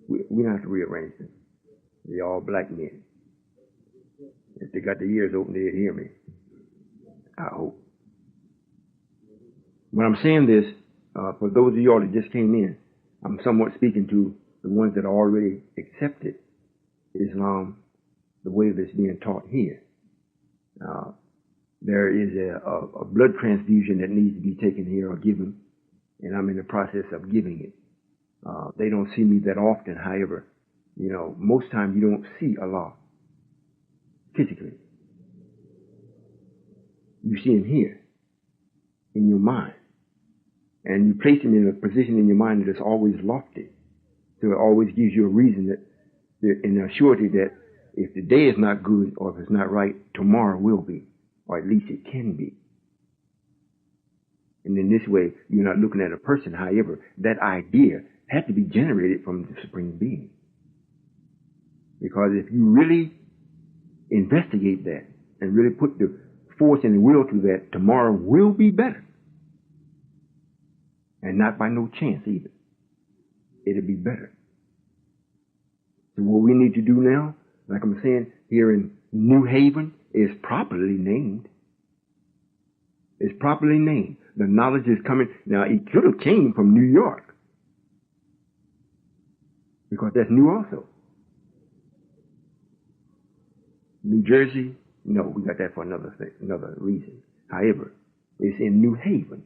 We don't have to rearrange them. They're all black men. If they got their ears open, they'd hear me. I hope. When I'm saying this, for those of y'all that just came in, I'm somewhat speaking to the ones that already accepted Islam the way that it's being taught here. There is a blood transfusion that needs to be taken here or given, and I'm in the process of giving it. They don't see me that often, however. Most times you don't see Allah physically. You see him here, in your mind. And you place him in a position in your mind that is always lofty. So it always gives you a reason and a surety that if the day is not good or if it's not right, tomorrow will be. Or at least it can be. And in this way, you're not looking at a person. However, that idea had to be generated from the Supreme Being. Because if you really investigate that and really put the force and the will to that, tomorrow will be better. And not by no chance either. It'll be better. So what we need to do now, like I'm saying, here in New Haven, is properly named. It's properly named. The knowledge is coming. Now, it could have came from New York. Because that's new also. New Jersey, no, we got that for another reason. However, it's in New Haven.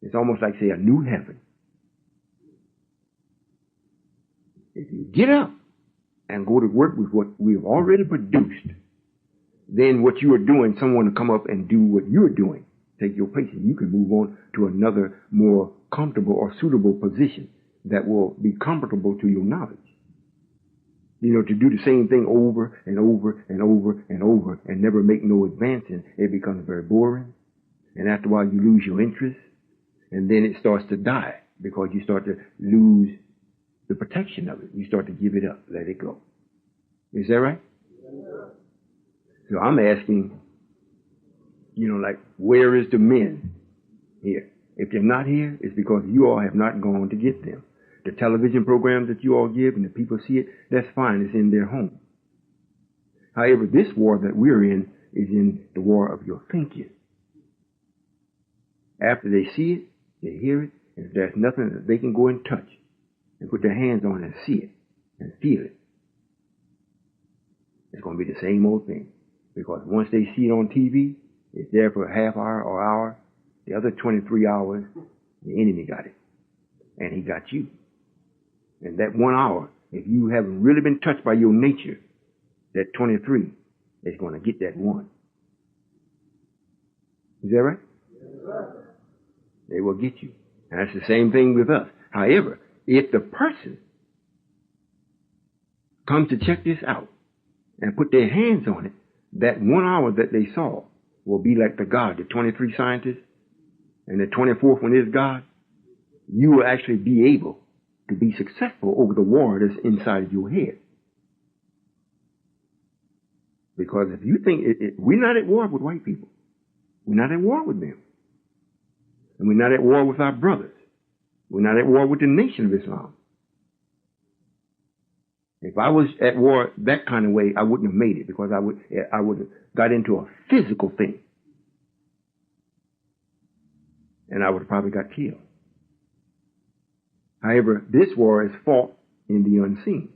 It's almost like, say, a new heaven. If you get up and go to work with what we've already produced, then what you are doing, someone will come up and do what you're doing, take your place, and you can move on to another more comfortable or suitable position that will be comfortable to your knowledge. To do the same thing over and over and over and over and never make no advancing, it becomes very boring. And after a while, you lose your interest. And then it starts to die because you start to lose the protection of it. You start to give it up, let it go. Is that right? Yeah. So I'm asking, where is the men here? If they're not here, it's because you all have not gone to get them. The television programs that you all give and the people see it, that's fine. It's in their home. However, this war that we're in is in the war of your thinking. After they see it, they hear it, and if there's nothing that they can go and touch and put their hands on and see it and feel it, it's going to be the same old thing. Because once they see it on TV, it's there for a half hour or hour. The other 23 hours, the enemy got it. And he got you. And that 1 hour, if you haven't really been touched by your nature, that 23, that's going to get that one. Is that right? Yes, sir. They will get you. And that's the same thing with us. However, if the person comes to check this out and put their hands on it, that 1 hour that they saw will be like the God, the 23 scientists, and the 24th one is God. You will actually be able to be successful over the war that's inside of your head. Because if you think, we're not at war with white people. We're not at war with them. And we're not at war with our brothers. We're not at war with the nation of Islam. If I was at war that kind of way, I wouldn't have made it, because I would have got into a physical thing. And I would have probably got killed. However, this war is fought in the unseen.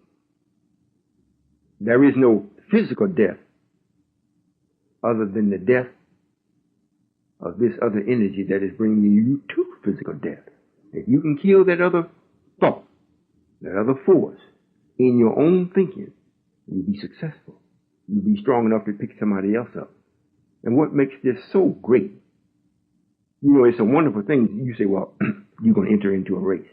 There is no physical death other than the death of this other energy that is bringing you to physical death. If you can kill that other thought, that other force in your own thinking, you'll be successful. You'll be strong enough to pick somebody else up. And what makes this so great, you know, it's a wonderful thing. You say, well, you're going to enter into a race.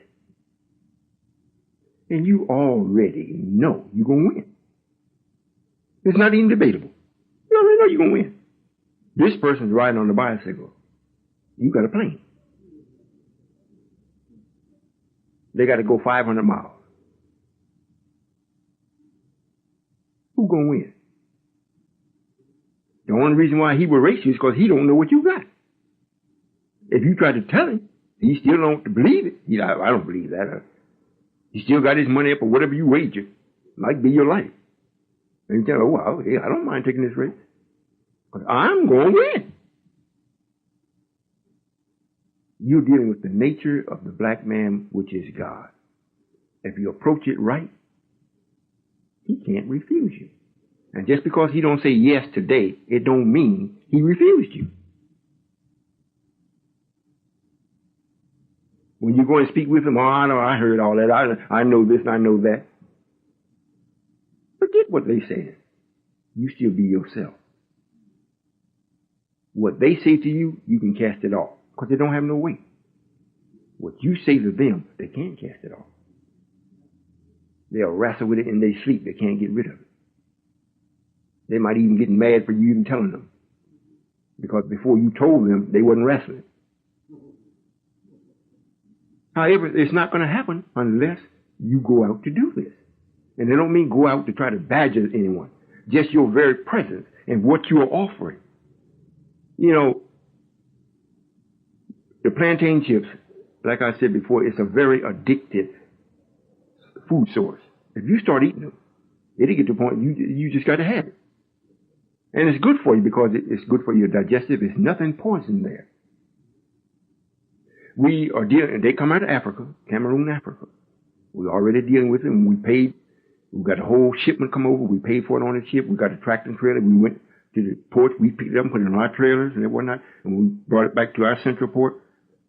And you already know you're going to win. It's not even debatable. You already know you're going to win. This person's riding on a bicycle. You got a plane. They got to go 500 miles. Who's going to win? The only reason why he will race you is because he don't know what you got. If you try to tell him, he still don't believe it. I don't believe that. He still got his money up or whatever you wager. Might be your life. And you tell him, well, hey, I don't mind taking this race. But I'm going to win. You're dealing with the nature of the black man, which is God. If you approach it right, he can't refuse you. And just because he don't say yes today, it don't mean he refused you. When you go and speak with him, oh, I know, I heard all that. I know this and I know that. Forget what they say. You still be yourself. What they say to you, you can cast it off, because they don't have no weight. What you say to them, they can't cast it off. They'll wrestle with it in their sleep. They can't get rid of it. They might even get mad for you even telling them, because before you told them, they wasn't wrestling. However, it's not going to happen unless you go out to do this. And they don't mean go out to try to badger anyone. Just your very presence and what you are offering. You know, the plantain chips, like I said before, it's a very addictive food source. If you start eating them, it'll get to the point you just got to have it. And it's good for you because it's good for your digestive. There's nothing poison there. We are dealing, they come out of Africa, Cameroon, Africa. We're already dealing with them. We got a whole shipment come over. We paid for it on the ship. We got a tractor trailer. We went to the port. We picked it up and put it on our trailers and whatnot. And we brought it back to our central point.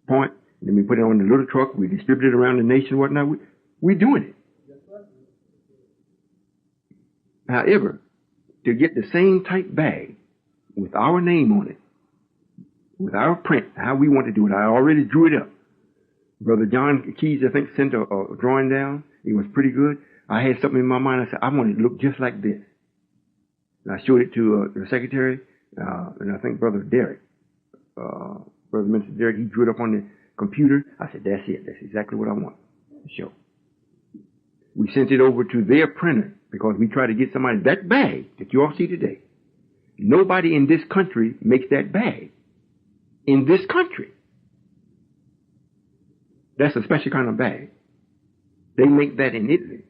And then we put it on the little truck. We distributed it around the nation and whatnot. We're doing it. However, to get the same type bag with our name on it, with our print, how we want to do it, I already drew it up. Brother John Keys, I think, sent a drawing down. It was pretty good. I had something in my mind. I said, I want it to look just like this. And I showed it to the secretary, and I think Brother Derek, Brother Minister Derek, he drew it up on the computer. I said, that's it. That's exactly what I want to show. We sent it over to their printer because we try to get somebody, that bag that you all see today. Nobody in this country makes that bag. In this country. That's a special kind of bag. They make that in Italy.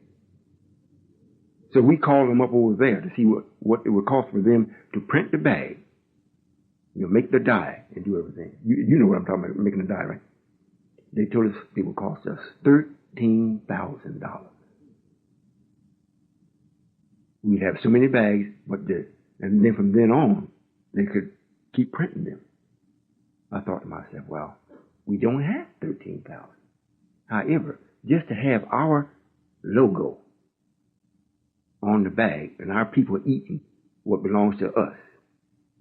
So we call them up over there to see what it would cost for them to print the bag, you know, make the dye and do everything. You know what I'm talking about, making the dye, right? They told us it would cost us $13,000. We'd have so many bags, and then from then on, they could keep printing them. I thought to myself, well, we don't have 13,000. However, just to have our logo on the bag and our people eating what belongs to us.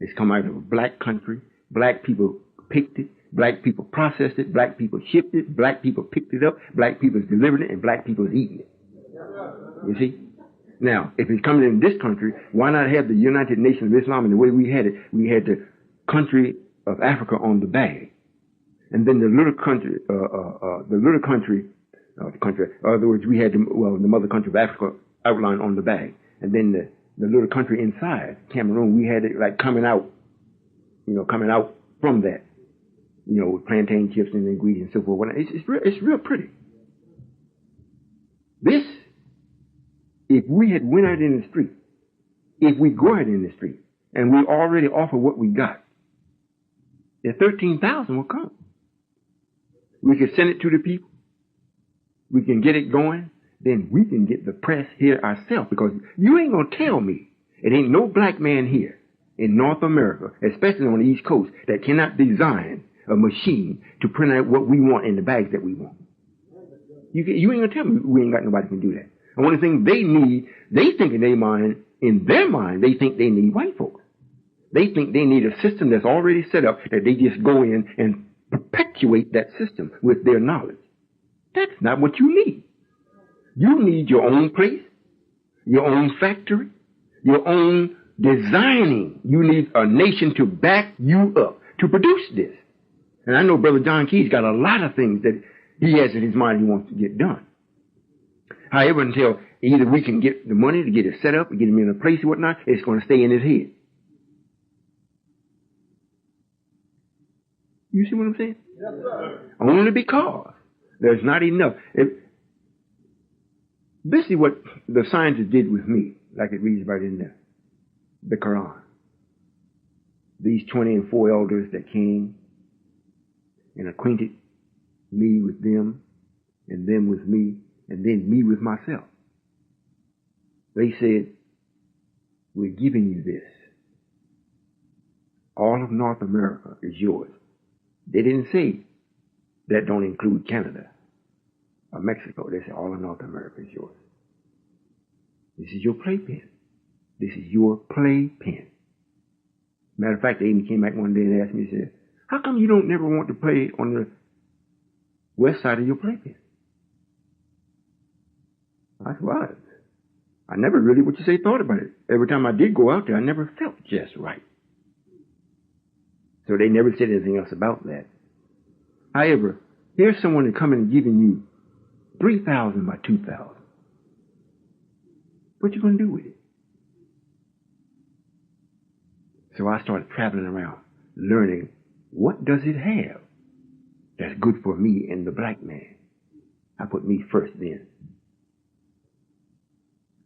It's come out of a black country. Black people picked it. Black people processed it. Black people shipped it. Black people picked it up. Black people delivered it, and black people is eating it. You see? Now, if it's coming in this country, why not have the United Nations of Islam? And the way we had it, we had the country of Africa on the bag, and then the little country, in other words, we had the mother country of Africa outlined on the bag, and then the little country inside Cameroon, we had it like coming out from that, with plantain chips and ingredients and so forth. It's real pretty. This, if we had went out in the street, if we go out in the street, and we already offer what we got, the 13,000 will come. We could send it to the people. We can get it going. Then we can get the press here ourselves, because you ain't going to tell me it ain't no black man here in North America, especially on the East Coast, that cannot design a machine to print out what we want in the bags that we want. You ain't going to tell me we ain't got nobody can do that. And one of the things they need, they think in their mind, they think they need white folks. They think they need a system that's already set up, that they just go in and perpetuate that system with their knowledge. That's not what you need. You need your own place, your own factory, your own designing. You need a nation to back you up to produce this. And I know Brother John Key's got a lot of things that he has in his mind he wants to get done. However, until either we can get the money to get it set up and get him in a place or whatnot, it's going to stay in his head. You see what I'm saying? Yes, sir. Only because there's not enough. This is what the scientists did with me, like it reads right in the Quran. These 24 elders that came and acquainted me with them, and them with me, and then me with myself. They said, we're giving you this. All of North America is yours. They didn't say that don't include Canada or Mexico. They said all of North America is yours. This is your playpen. This is your playpen. Matter of fact, they even came back one day and asked me, said, how come you don't never want to play on the west side of your playpen? I said, well, I never really, what you say, thought about it. Every time I did go out there, I never felt just right. So they never said anything else about that. However, here's someone that coming and giving you 3,000 by 2,000. What you going to do with it? So I started traveling around, learning what does it have that's good for me and the black man. I put me first then.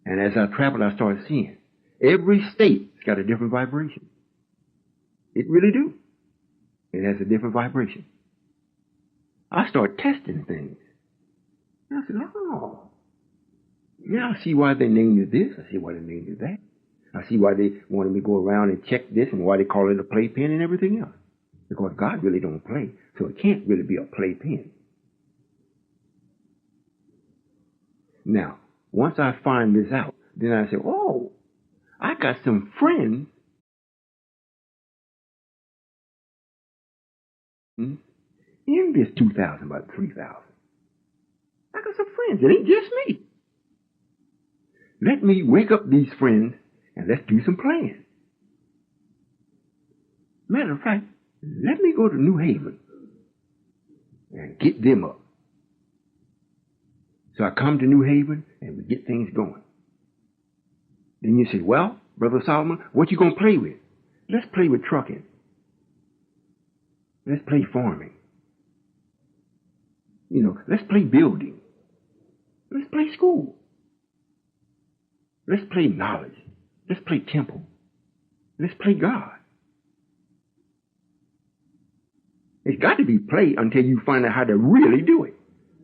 And as I traveled, I started seeing every state's got a different vibration. It really do. It has a different vibration. I started testing things. And I said, oh, yeah, I see why they named it this. I see why they named it that. I see why they wanted me to go around and check this and why they call it a playpen and everything else. Because God really don't play, so it can't really be a playpen. Now, once I find this out, then I say, oh, I got some friends in this 2,000 by 3,000. I got some friends. It ain't just me. Let me wake up these friends and let's do some playing. Matter of fact, let me go to New Haven and get them up. So I come to New Haven and we get things going. Then you say, well, Brother Solomon, what you going to play with? Let's play with trucking. Let's play farming. Let's play building. Let's play school. Let's play knowledge. Let's play temple. Let's play God. It's got to be play until you find out how to really do it.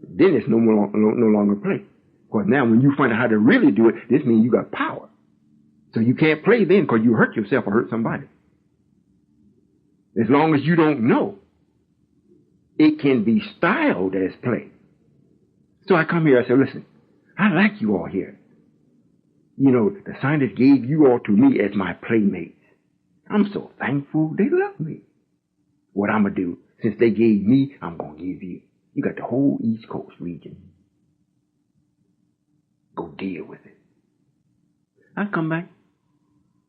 Then it's no longer play. Because now when you find out how to really do it, this means you got power. So you can't play then because you hurt yourself or hurt somebody. As long as you don't know, it can be styled as play. So I come here, I say, listen, I like you all here. You know, the scientists gave you all to me as my playmates. I'm so thankful they love me. What I'm going to do, since they gave me, I'm going to give you. You got the whole East Coast region. Go deal with it. I come back.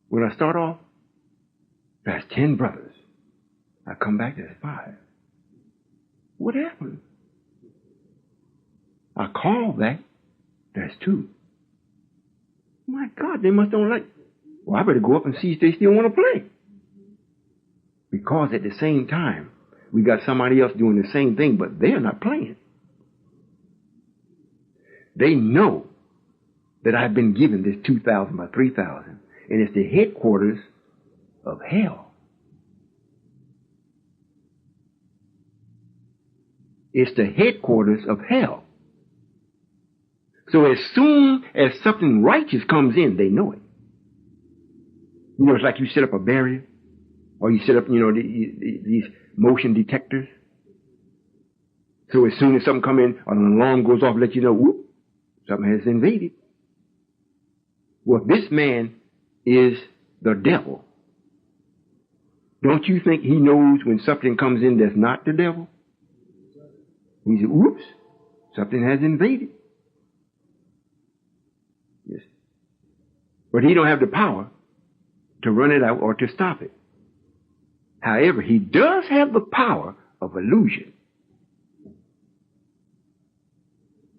When I start off, there's 10 brothers. I come back, there's 5. What happened? I call back, there's 2. My God, they must don't like. Well, I better go up and see if they still want to play. Because at the same time, we got somebody else doing the same thing, but they're not playing. They know that I've been given this 2,000 by 3,000, and it's the headquarters of hell. It's the headquarters of hell. So as soon as something righteous comes in, they know it. You know, it's like you set up a barrier, or you set up, you know, these motion detectors. So as soon as something comes in, an alarm goes off, let you know, whoop, something has invaded. Well, this man is the devil. Don't you think he knows when something comes in that's not the devil? He said, oops, something has invaded. Yes. But he don't have the power to run it out or to stop it. However, he does have the power of illusion.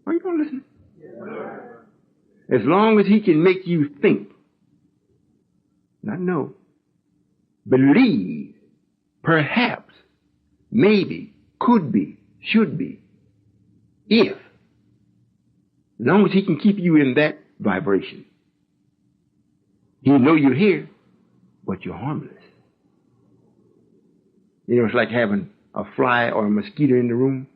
Are you going to listen? As long as he can make you think, not know, believe, perhaps, maybe, could be, should be, if, as long as he can keep you in that vibration, he'll know you're here, but you're harmless. You know, it's like having a fly or a mosquito in the room,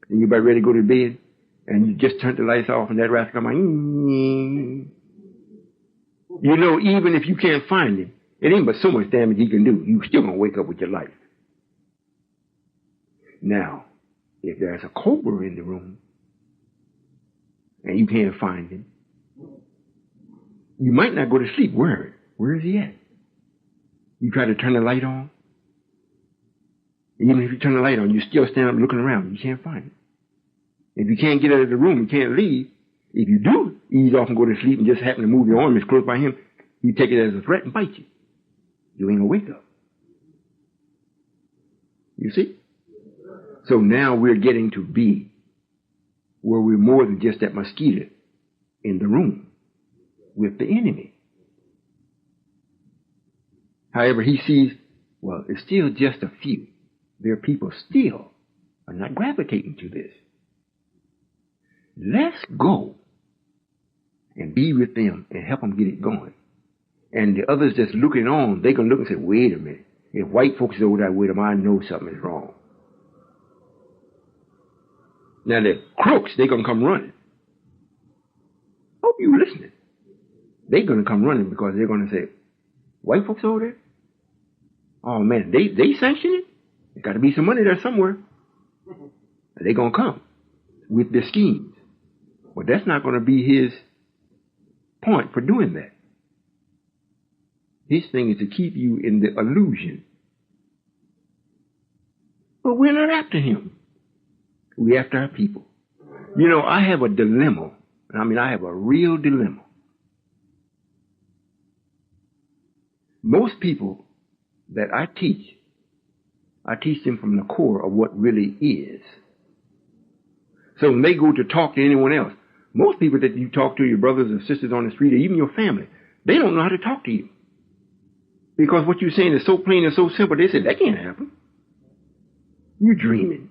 and you're about ready to go to bed, and you just turn the lights off, and that rascal comes on. You know, even if you can't find him, it ain't but so much damage he can do. You still gonna wake up with your life. Now, if there's a cobra in the room, and you can't find him, you might not go to sleep worried. Where is he at? You try to turn the light on. Even if you turn the light on, you still stand up looking around. You can't find him. If you can't get out of the room, you can't leave. If you do ease off and go to sleep and just happen to move your arm, it's close by him, you take it as a threat and bite you. You ain't gonna wake up. You see? So now we're getting to be where we're more than just that mosquito in the room with the enemy. However, he sees, well, it's still just a few. There are people still are not gravitating to this. Let's go and be with them and help them get it going. And the others just looking on, they can look and say, wait a minute. If white folks is over there with them, I know something is wrong. Now the crooks, they're going to come running. Hope you listening. They're going to come running because they're going to say, white folks over there? Oh man, they sanction it? There's got to be some money there somewhere. They're going to come with their schemes. Well, that's not going to be his point for doing that. His thing is to keep you in the illusion. But we're not after him. We're after our people. You know, I have a dilemma. I mean, I have a real dilemma. Most people that I teach them from the core of what really is. So when they go to talk to anyone else, most people that you talk to, your brothers or sisters on the street, or even your family, they don't know how to talk to you. Because what you're saying is so plain and so simple, they say, that can't happen. You're dreaming.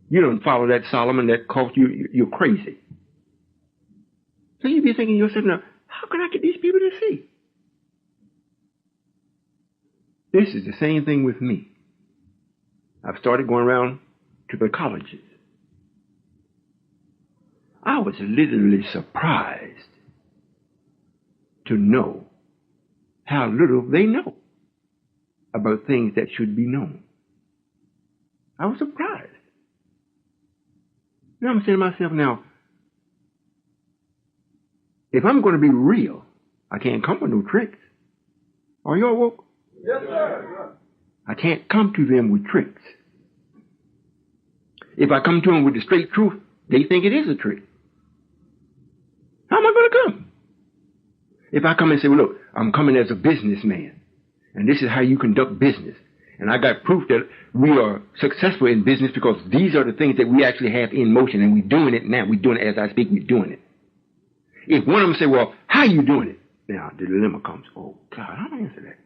You don't follow that Solomon that cost you, you're crazy. So you be thinking to yourself, now, how can I get these people to see? This is the same thing with me. I've started going around to the colleges. I was literally surprised to know how little they know about things that should be known. I was surprised. Now I'm saying to myself, now, If I'm going to be real, I can't come with no tricks. Are you all woke? Yes, sir. I can't come to them with tricks. If I come to them with the straight truth, they think it is a trick. How am I going to come? If I come and say, well, look, I'm coming as a businessman, and this is how you conduct business, and I got proof that we are successful in business because these are the things that we actually have in motion, and we're doing it now. We're doing it as I speak. We're doing it. If one of them say, well, how are you doing it? Now, the dilemma comes, oh, God, how do I answer that?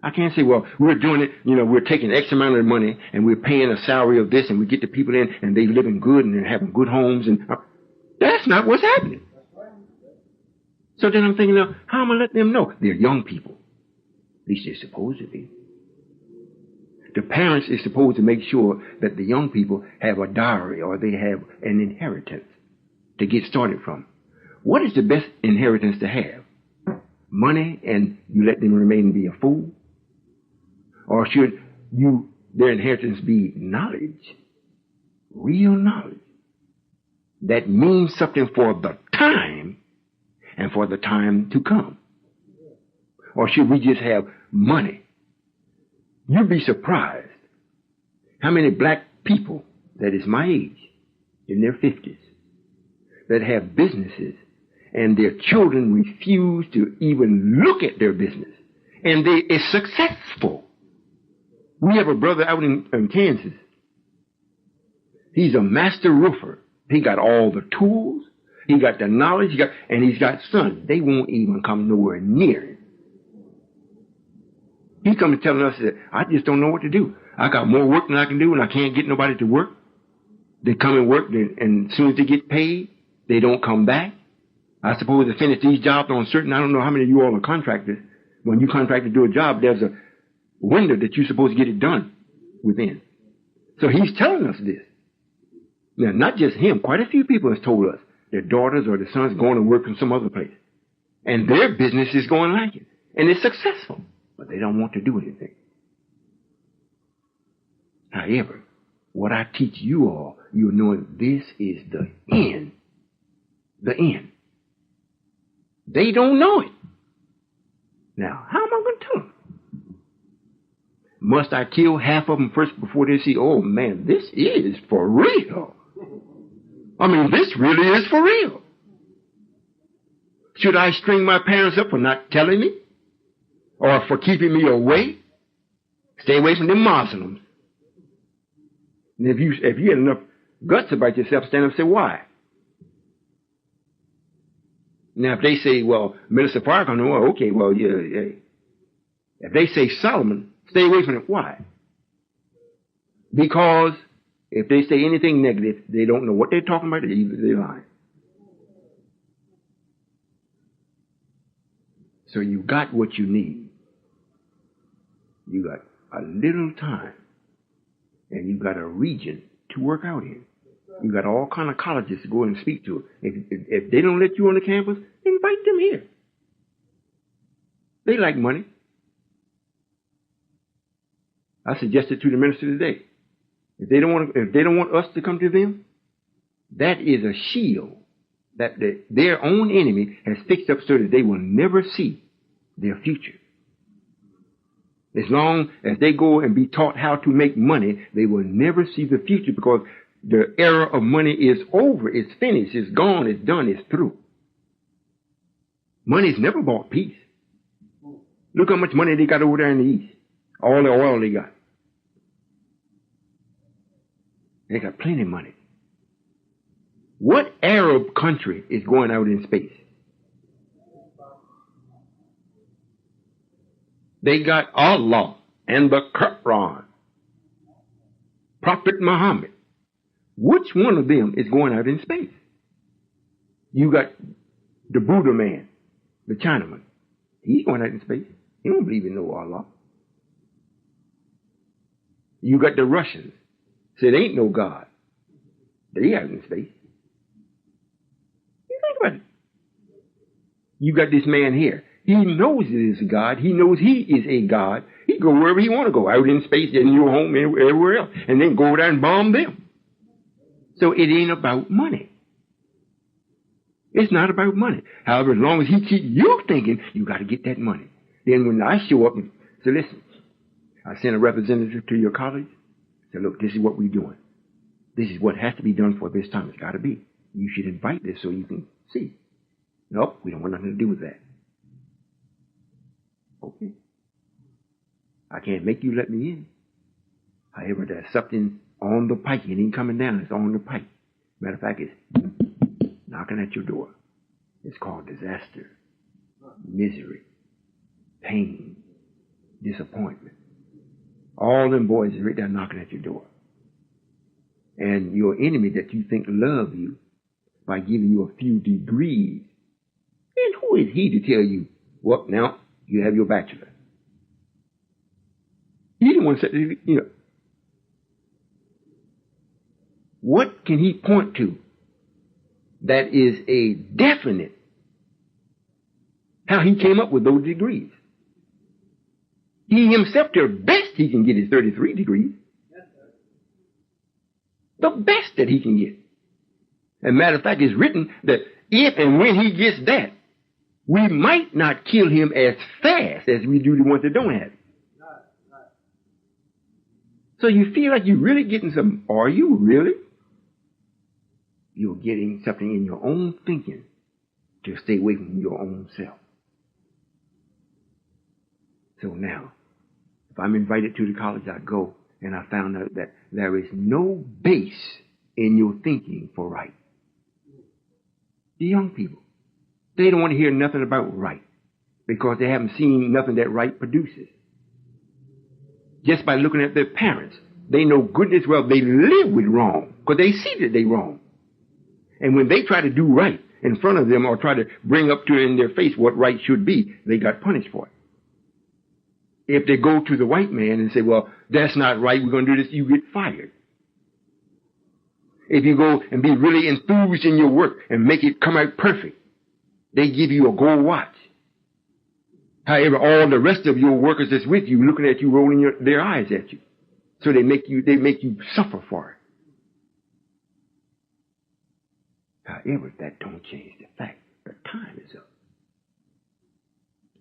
I can't say, well, we're doing it, we're taking X amount of money and we're paying a salary of this and we get the people in and they living good and they're having good homes and that's not what's happening. So then I'm thinking, how am I going to let them know? They're young people. At least they're supposed to be. The parents is supposed to make sure that the young people have a dowry or they have an inheritance to get started from. What is the best inheritance to have? Money and you let them remain and be a fool? Or should their inheritance be knowledge? Real knowledge. That means something for the time and for the time to come. Or should we just have money? You'd be surprised how many black people that is my age, in their 50s, that have businesses and their children refuse to even look at their business. And they is successful. We have a brother out in Kansas. He's a master roofer. He got all the tools. He got the knowledge. And he's got sons. They won't even come nowhere near him. He comes telling us that I just don't know what to do. I got more work than I can do and I can't get nobody to work. They come and work and as soon as they get paid, they don't come back. I suppose to finish these jobs on certain, I don't know how many of you all are contractors. When you contract to do a job, there's a window that you're supposed to get it done within. So he's telling us this. Now, not just him. Quite a few people have told us their daughters or their sons going to work in some other place. And their business is going like it. And it's successful. But they don't want to do anything. However, what I teach you all, you'll know this is the end. The end. They don't know it. Now, how am I going to tell them? Must I kill half of them first before they see, oh man, this is for real? I mean, this really is for real. Should I string my parents up for not telling me? Or for keeping me away? Stay away from them Muslims. And if you had enough guts about yourself, stand up and say, why? Now, if they say, well, Minister Farrakhan, well, okay, well, yeah. If they say Solomon, stay away from it. Why? Because if they say anything negative, they don't know what they're talking about, they're lying. So you got what you need. You got a little time, and you got a region to work out in. You got all kind of colleges to go and speak to. If they don't let you on the campus, invite them here. They like money. I suggested to the minister today, if they don't want us to come to them, that is a shield that their own enemy has fixed up so that they will never see their future. As long as they go and be taught how to make money, they will never see the future because the era of money is over. It's finished. It's gone. It's done. It's through. Money's never bought peace. Look how much money they got over there in the East. All the oil they got. They got plenty of money. What Arab country is going out in space? They got Allah and the Quran. Prophet Muhammad. Which one of them is going out in space? You got the Buddha man, the Chinaman. He's going out in space. He don't believe in no Allah. You got the Russians. Said ain't no God. They out in space. You think about it. You got this man here. He knows it is a God. He knows he is a God. He can go wherever he want to go, out in space, in your home, everywhere else, and then go there and bomb them. So it ain't about money. It's not about money. However, as long as he keeps you thinking, you got to get that money. Then when I show up and say, listen, I send a representative to your college. Say, look, this is what we're doing. This is what has to be done for this time. It's got to be. You should invite this so you can see. Nope, we don't want nothing to do with that. Okay. I can't make you let me in. However, there's something on the pike. It ain't coming down. It's on the pike. Matter of fact, it's knocking at your door. It's called disaster, misery, pain, disappointment. All them boys are right there knocking at your door. And your enemy that you think love you by giving you a few degrees. And who is he to tell you, well, now you have your bachelor? He didn't want to say, what can he point to that is a definite how he came up with those degrees? He himself, to the best he can get is 33 degrees. The best that he can get. As a matter of fact, it's written that if and when he gets that, we might not kill him as fast as we do the ones that don't have it. So you feel like you're really getting some, are you really? You're getting something in your own thinking to stay away from your own self. So now, if I'm invited to the college, I go, and I found out that there is no base in your thinking for right. The young people, they don't want to hear nothing about right because they haven't seen nothing that right produces. Just by looking at their parents, they know goodness well they live with wrong because they see that they're wrong. And when they try to do right in front of them or try to bring up to in their face what right should be, they got punished for it. If they go to the white man and say, well, that's not right, we're going to do this, you get fired. If you go and be really enthused in your work and make it come out perfect, they give you a gold watch. However, all the rest of your workers that's with you looking at you, rolling their eyes at you. So they make you suffer for it. However, that don't change the fact the time is up.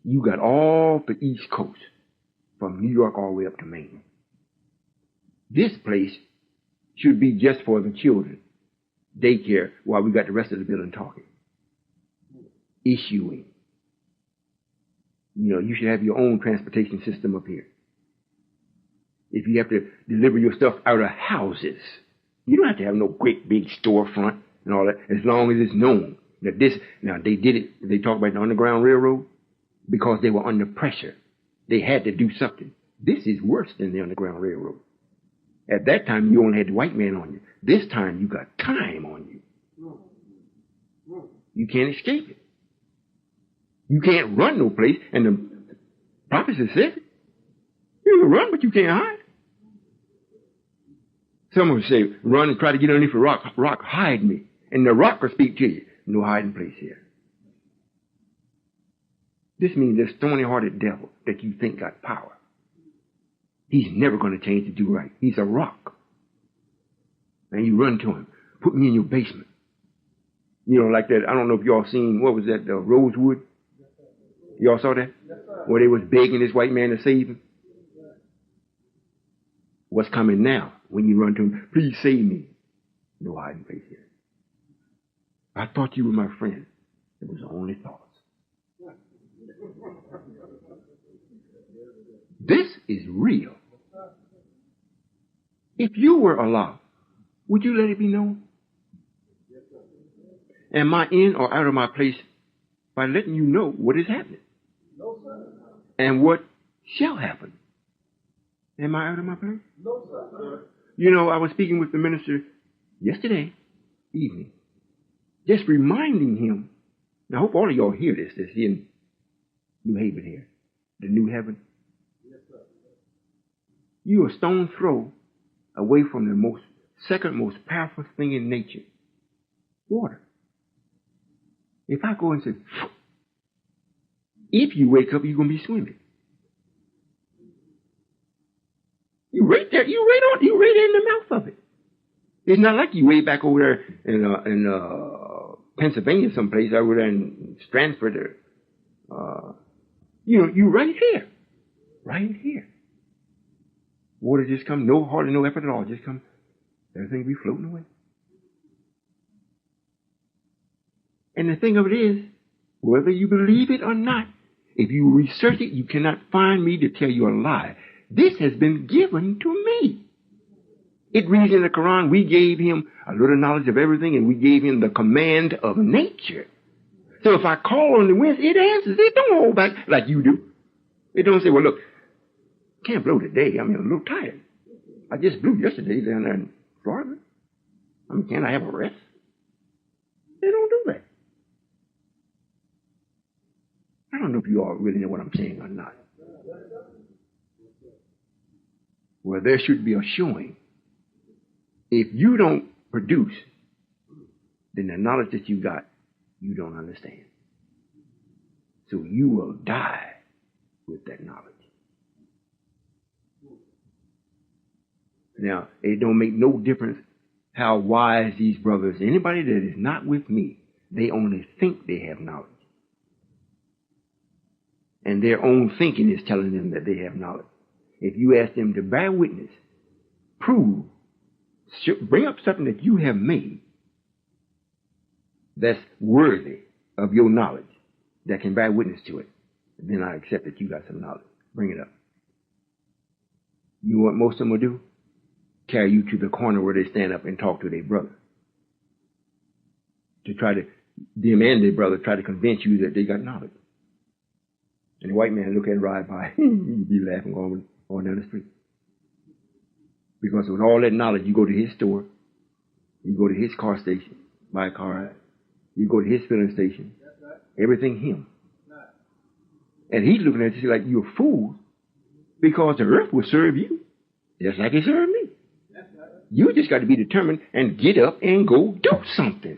You got all the East Coast, from New York all the way up to Maine. This place should be just for the children. Daycare, while we got the rest of the building talking. Issuing. You should have your own transportation system up here. If you have to deliver your stuff out of houses, you don't have to have no great big storefront and all that, as long as it's known that this, now they did it, they talk about the Underground Railroad, because they were under pressure. They had to do something. This is worse than the Underground Railroad. At that time, you only had the white man on you. This time, you got time on you. You can't escape it. You can't run no place, and the prophecy says it. You can run, but you can't hide. Someone would say, run and try to get underneath a rock. Rock, hide me. And the rock will speak to you. No hiding place here. This means this stony-hearted devil that you think got power. He's never going to change to do right. He's a rock. And you run to him. Put me in your basement. Like that. I don't know if y'all seen, what was that, Rosewood? Y'all saw that? Where they was begging this white man to save him. What's coming now when you run to him? Please save me. No hiding place here. I thought you were my friend. It was only thoughts. This is real. If you were Allah, would you let it be known? Am I in or out of my place by letting you know what is happening? No, sir. And what shall happen? Am I out of my place? No, sir. I was speaking with the minister yesterday evening, just reminding him. Now, I hope all of y'all hear this. That's in New Haven here, the new heaven. Yes, sir. You are a stone throw away from the second most powerful thing in nature, water. If I go and say, if you wake up, you're going to be swimming. You right there, you right in the mouth of it. It's not like you way back over there in Pennsylvania someplace, I was in Stratford, you right here. Right here. Water just come, hardly no effort at all, just come, everything be floating away. And the thing of it is, whether you believe it or not, if you research it, you cannot find me to tell you a lie. This has been given to me. It reads in the Quran, we gave him a little knowledge of everything, and we gave him the command of nature. So if I call on the wind, it answers. It don't hold back like you do. It don't say, well, look, can't blow today. I'm a little tired. I just blew yesterday down there in Florida. Can't I have a rest? They don't do that. I don't know if you all really know what I'm saying or not. Well, there should be a showing. If you don't produce, then the knowledge that you got, you don't understand. So you will die with that knowledge. Now, it don't make no difference how wise these brothers, anybody that is not with me, they only think they have knowledge. And their own thinking is telling them that they have knowledge. If you ask them to bear witness, prove, bring up something that you have made that's worthy of your knowledge, that can bear witness to it, then I accept that you got some knowledge. Bring it up. You know what most of them will do? Carry you to the corner where they stand up and talk to their brother. To try to, them and their brother try to convince you that they got knowledge. And the white man look at it ride by, you'd be laughing going down the street. Because with all that knowledge, you go to his store, you go to his car station, buy a car, you go to his filling station, everything him. And he's looking at you like you're a fool because the earth will serve you just like it served me. You just got to be determined and get up and go do something.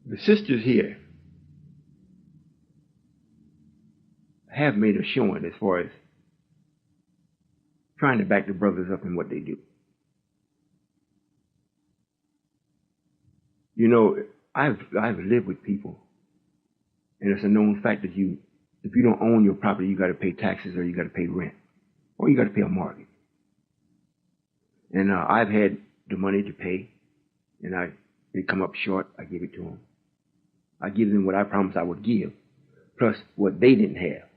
The sisters here have made a showing as far as trying to back the brothers up in what they do. You know, I've lived with people, and it's a known fact that if you don't own your property, you got to pay taxes or you got to pay rent or you got to pay a mortgage. And I've had the money to pay, and they come up short. I give it to them. I give them what I promised I would give, plus what they didn't have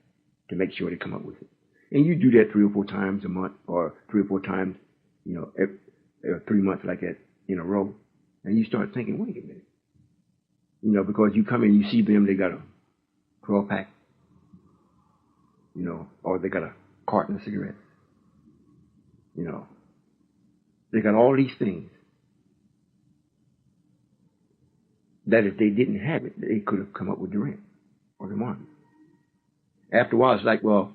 to make sure they come up with it. And you do that 3 or 4 times a month, or 3 or 4 times, every 3 months like that in a row. And you start thinking, wait a minute. Because you come in, you see them, they got a 12-pack, or they got a carton of cigarettes. They got all these things that if they didn't have it, they could have come up with the rent or the mortgage. After a while, it's like, well,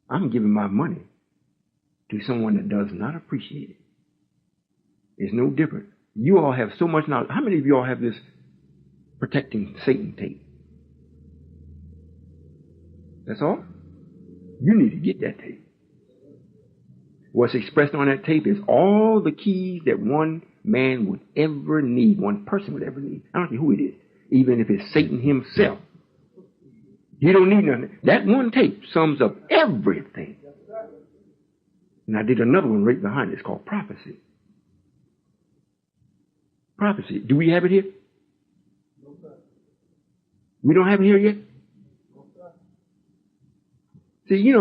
I'm giving my money to someone that does not appreciate it. It's no different. You all have so much knowledge. How many of you all have this protecting Satan tape? That's all? You need to get that tape. What's expressed on that tape is all the keys that one man would ever need, one person would ever need. I don't care who it is, even if it's Satan himself. You don't need nothing. That one tape sums up everything. And I did another one right behind it. It's called prophecy. Prophecy. Do we have it here? We don't have it here yet? See,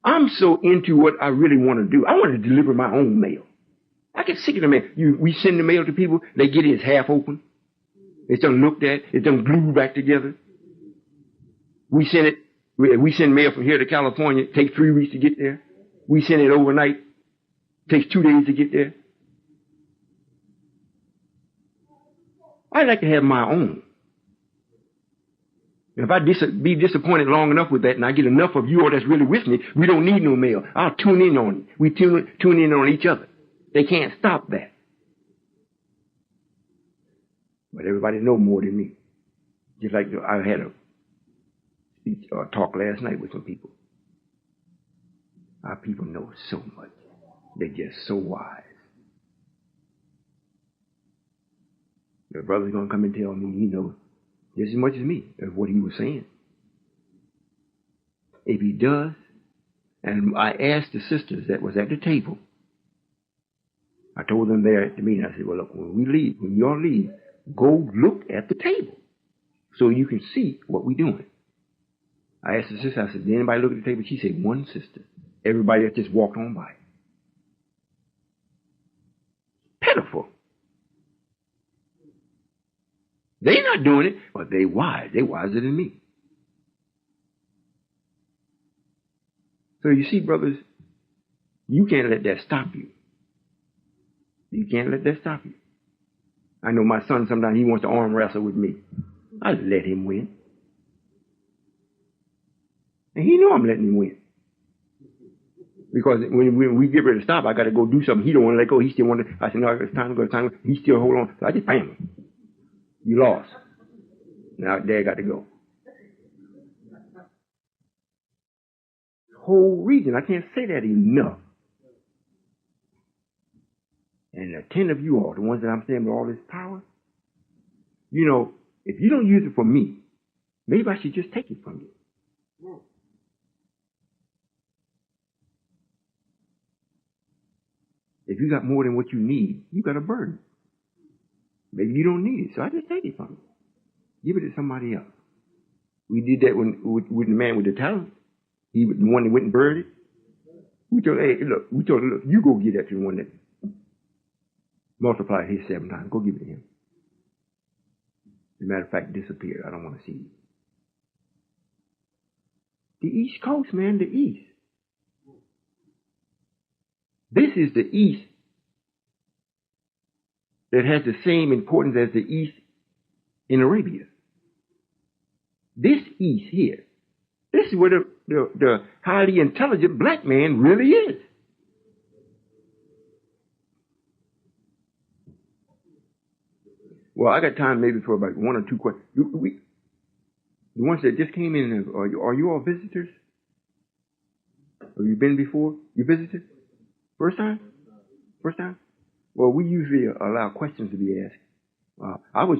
I'm so into what I really want to do. I want to deliver my own mail. I get sick of the mail. We send the mail to people, they get it half open. It's done looked at. It's done glued back together. We send mail from here to California. It takes 3 weeks to get there. We send it overnight. It takes 2 days to get there. I like to have my own. If I be disappointed long enough with that and I get enough of you all that's really with me, we don't need no mail. I'll tune in on it. We tune in on each other. They can't stop that. But everybody know more than me. Just like I had a speech or talk last night with some people. Our people know so much. They're just so wise. The brother's going to come and tell me he knows just as much as me of what he was saying. If he does, and I asked the sisters that was at the table, I told them there at the meeting, I said, well, look, when y'all leave, go look at the table so you can see what we're doing. I asked the sister, I said, did anybody look at the table? She said, one sister. Everybody else just walked on by. Pitiful. They're not doing it, but they wise. They're wiser than me. So you see, brothers, you can't let that stop you. You can't let that stop you. I know my son sometimes he wants to arm wrestle with me. I let him win. And he know I'm letting him win. Because when we get ready to stop, I got to go do something. He don't want to let go. He still want to. I said, no, it's time to go. It's time to go. He still hold on. So I just bam him. You lost. Now Dad got to go. The whole reason, I can't say that enough. And the 10 of you all, the ones that I'm saying with all this power, you know, if you don't use it for me, maybe I should just take it from you. If you got more than what you need, you got a burden. Maybe you don't need it, so I just take it from you. Give it to somebody else. We did that with the man with the talent. He was the one that went and buried it. We told him, look, you go give that to the one that multiplied his 7 times. Go give it to him. As a matter of fact, disappeared. I don't want to see you. The East Coast, man, the East. This is the East that has the same importance as the East in Arabia. This East here, this is where the highly intelligent black man really is. Well, I got time maybe for about 1 or 2 questions. The ones that just came in, are you all visitors? Have you been before? You visited? First time? First time? Well, we usually allow questions to be asked. I was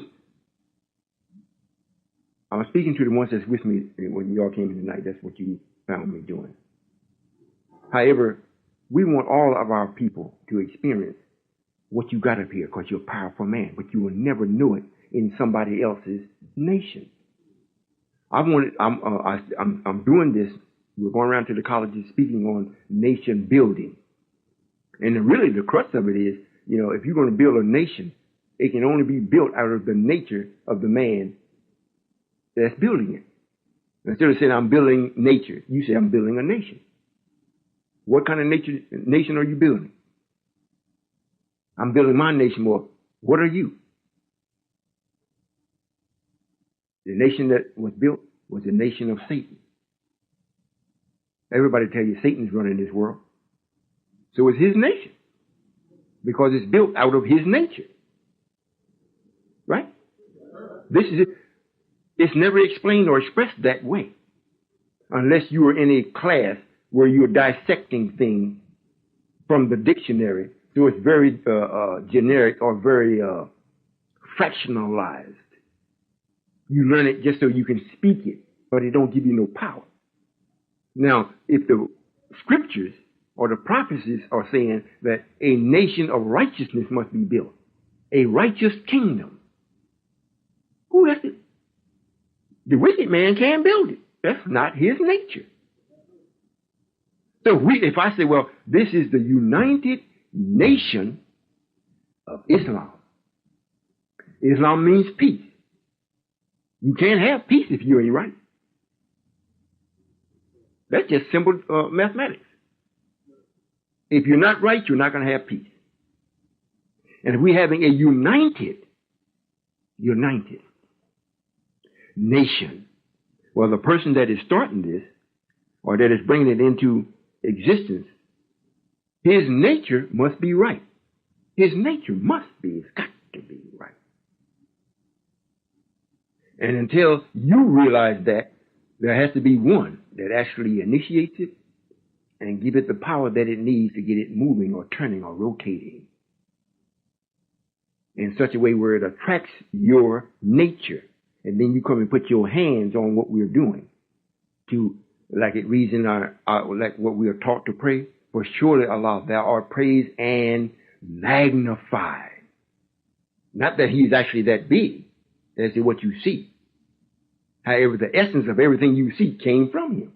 speaking to the ones that's with me when y'all came in tonight. That's what you found me doing. However, we want all of our people to experience what you got up here because you're a powerful man, but you will never know it in somebody else's nation. I'm doing this. We're going around to the colleges speaking on nation building. And really the crux of it is, you know, if you're going to build a nation, it can only be built out of the nature of the man that's building it. Instead of saying I'm building nature, you say I'm building a nation. What kind of nation are you building? I'm building my nation. Well, what are you? The nation that was built was the nation of Satan. Everybody tell you Satan's running this world. So it's his nation. Because it's built out of his nature. Right? This is it. It's never explained or expressed that way. Unless you are in a class where you're dissecting things from the dictionary. So it's very generic or very fractionalized. You learn it just so you can speak it, but it don't give you no power. Now, if the scriptures or the prophecies are saying that a nation of righteousness must be built, a righteous kingdom, who has it? The wicked man can't build it. That's not his nature. So if I say, well, this is the United Nation of Islam. Islam means peace. You can't have peace if you ain't right. That's just simple mathematics. If you're not right, you're not going to have peace. And if we're having a united nation, well, the person that is starting this, or that is bringing it into existence, his nature must be right. His nature must be, it's got to be right. And until you realize that, there has to be one that actually initiates it and give it the power that it needs to get it moving or turning or rotating in such a way where it attracts your nature. And then you come and put your hands on what we're doing to, like it reads in our like what we are taught to pray, for surely Allah, thou art praised and magnified. Not that he is actually that big. That's what you see. However, the essence of everything you see came from him.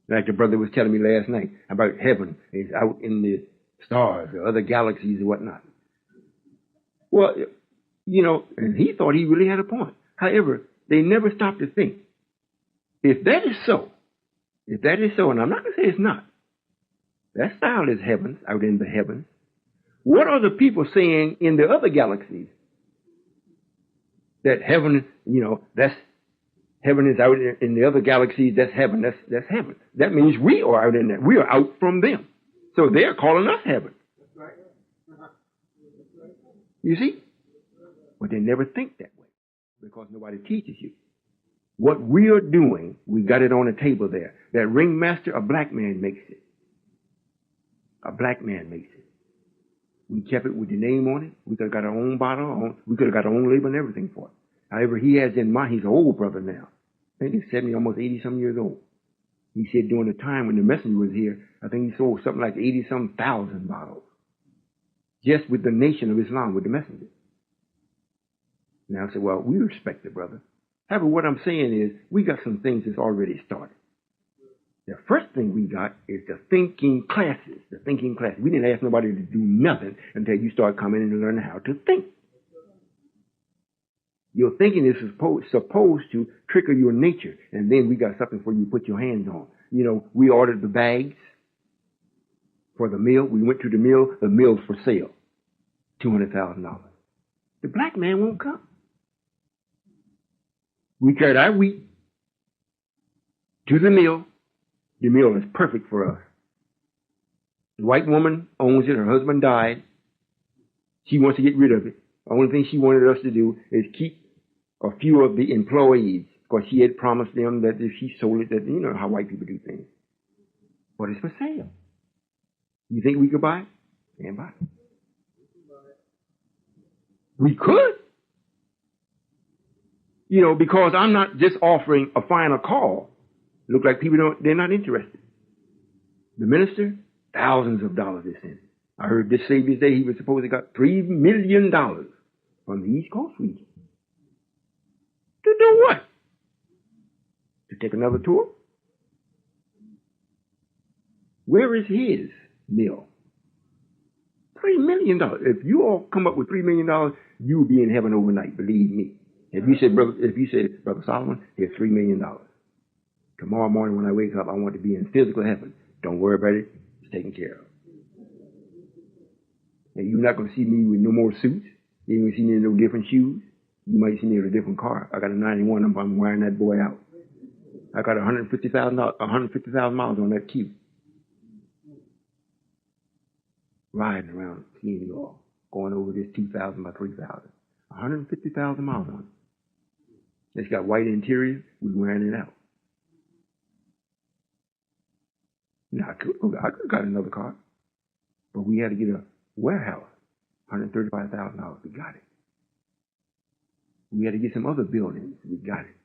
Like the brother was telling me last night about heaven is out in the stars or other galaxies or whatnot. Well, you know, and he thought he really had a point. However, they never stopped to think. If that is so, and I'm not going to say it's not, that style is heavens, out in the heavens. What are the people saying in the other galaxies? That heaven, you know, that's heaven is out in the other galaxies. That's heaven. That's heaven. That means we are out in that. We are out from them. So they're calling us heaven. You see? But they never think that way because nobody teaches you. What we are doing, we got it on the table there. That ringmaster, a black man makes it. A black man makes it. We kept it with the name on it. We could have got our own bottle. We could have got our own label and everything for it. However, he has in mind, he's an old brother now. I think he's 70, almost 80-some years old. He said during the time when the messenger was here, I think he sold something like 80-some thousand bottles. Just with the nation of Islam, with the messenger. Now I said, well, we respect it, brother. However, what I'm saying is, we got some things that's already started. The first thing we got is the thinking classes. The thinking classes. We didn't ask nobody to do nothing until you start coming in and learn how to think. Your thinking is supposed to trigger your nature. And then we got something for you to put your hands on. You know, we ordered the bags for the mill. We went to the mill. The mill's for sale. $200,000. The black man won't come. We carried our wheat to the mill. The mill is perfect for us. The white woman owns it. Her husband died. She wants to get rid of it. The only thing she wanted us to do is keep a few of the employees, because she had promised them that if she sold it, that, you know how white people do things. But it's for sale. You think we could buy it? Can't buy it. We could. You know, because I'm not just offering a final call. Look like people they're not interested. The minister, thousands of dollars they sent. I heard this Savior's Day he was supposed to got $3 million from the East Coast region. To do what? To take another tour? Where is his mill? $3 million. If you all come up with $3 million, you'll be in heaven overnight, believe me. If you said, Brother Solomon, here's $3 million. Tomorrow morning when I wake up, I want to be in physical heaven. Don't worry about it. It's taken care of. And you're not going to see me with no more suits. You're going to see me in no different shoes. You might see me in a different car. I got a 91. I'm wearing that boy out. I got 150,000 miles on that Q. Riding around, seeing you all. Going over this 2,000 by 3,000. 150,000 miles on it. It's got white interior. We're wearing it out. Now, I could have got another car. But we had to get a warehouse. $135,000. We got it. We had to get some other buildings. We got it.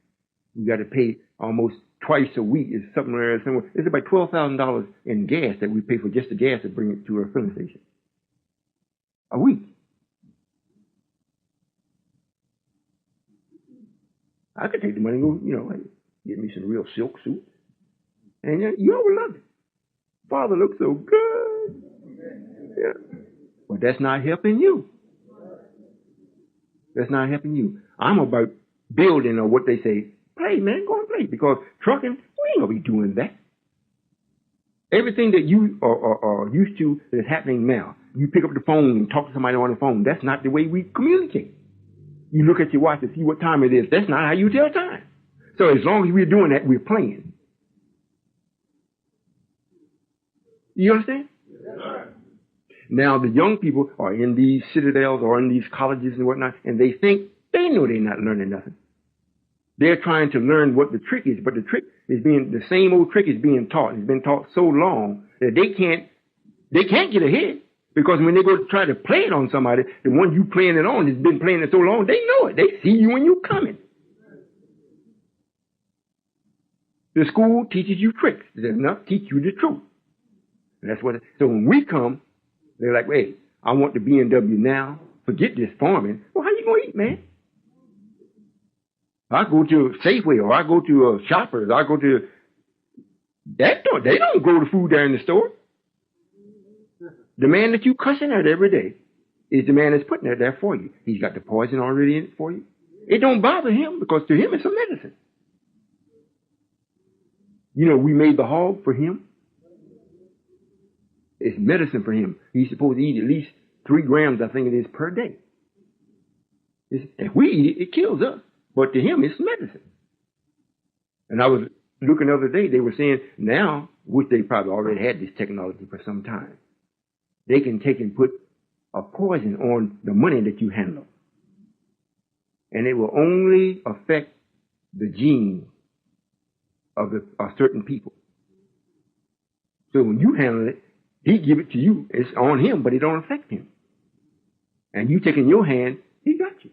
We got to pay almost twice a week. It's somewhere. It's about $12,000 in gas that we pay for just the gas to bring it to our filling station. A week. I could take the money and go, you know, get me some real silk suits. And you all will love it. Father looks so good. Yeah. But that's not helping you. That's not helping you. I'm about building, or what they say, play, man, go and play. Because trucking, we ain't going to be doing that. Everything that you are used to that's happening now, you pick up the phone and talk to somebody on the phone. That's not the way we communicate. You look at your watch to see what time it is. That's not how you tell time. So as long as we're doing that, we're playing. You understand? Yes. Now, the young people are in these citadels or in these colleges and whatnot, and they think they know they're not learning nothing. They're trying to learn what the trick is, but the trick is the same old trick is being taught. It's been taught so long that they can't get ahead. Because when they go to try to play it on somebody, the one you playing it on has been playing it so long, they know it. They see you when you're coming. The school teaches you tricks. It does not teach you the truth. And that's what. So when we come, they're like, "Hey, I want the BMW now. Forget this farming." Well, how you gonna eat, man? I go to Safeway, or I go to Shoppers. I go to that store. They don't grow the food there in the store. The man that you cussing at every day is the man that's putting it there for you. He's got the poison already in it for you. It don't bother him because to him it's a medicine. You know, we made the hog for him. It's medicine for him. He's supposed to eat at least 3 grams, I think it is, per day. If we eat it, it kills us. But to him, it's medicine. And I was looking the other day, they were saying now, which they probably already had this technology for some time, they can take and put a poison on the money that you handle. And it will only affect the genes of certain people. So when you handle it, he give it to you. It's on him, but it don't affect him. And you take it in your hand, he got you.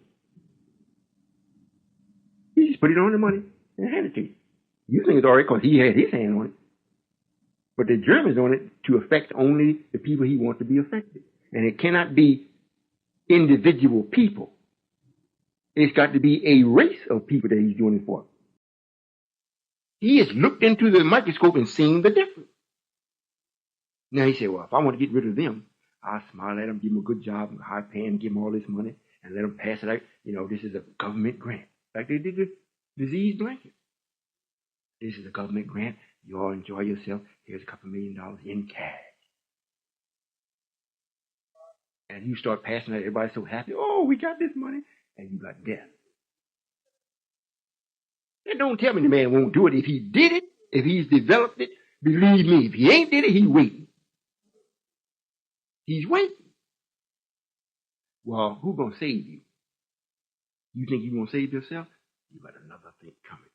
He just put it on the money and hand it to you. You think it's all right because he had his hand on it. But the germ is on it to affect only the people he wants to be affected. And it cannot be individual people. It's got to be a race of people that he's doing it for. He has looked into the microscope and seen the difference. Now he said, well, if I want to get rid of them, I'll smile at them, give them a good job, high paying, give them all this money, and let them pass it out. You know, this is a government grant. Like they did the disease blanket. This is a government grant. You all enjoy yourself. Here's $2 million in cash. And you start passing it, everybody's so happy. Oh, we got this money. And you got death. And don't tell me the man won't do it. If he did it, if he's developed it, believe me, if he ain't did it, he's waiting. He's waiting. Well, who's going to save you? You think you're going to save yourself? You got another thing coming.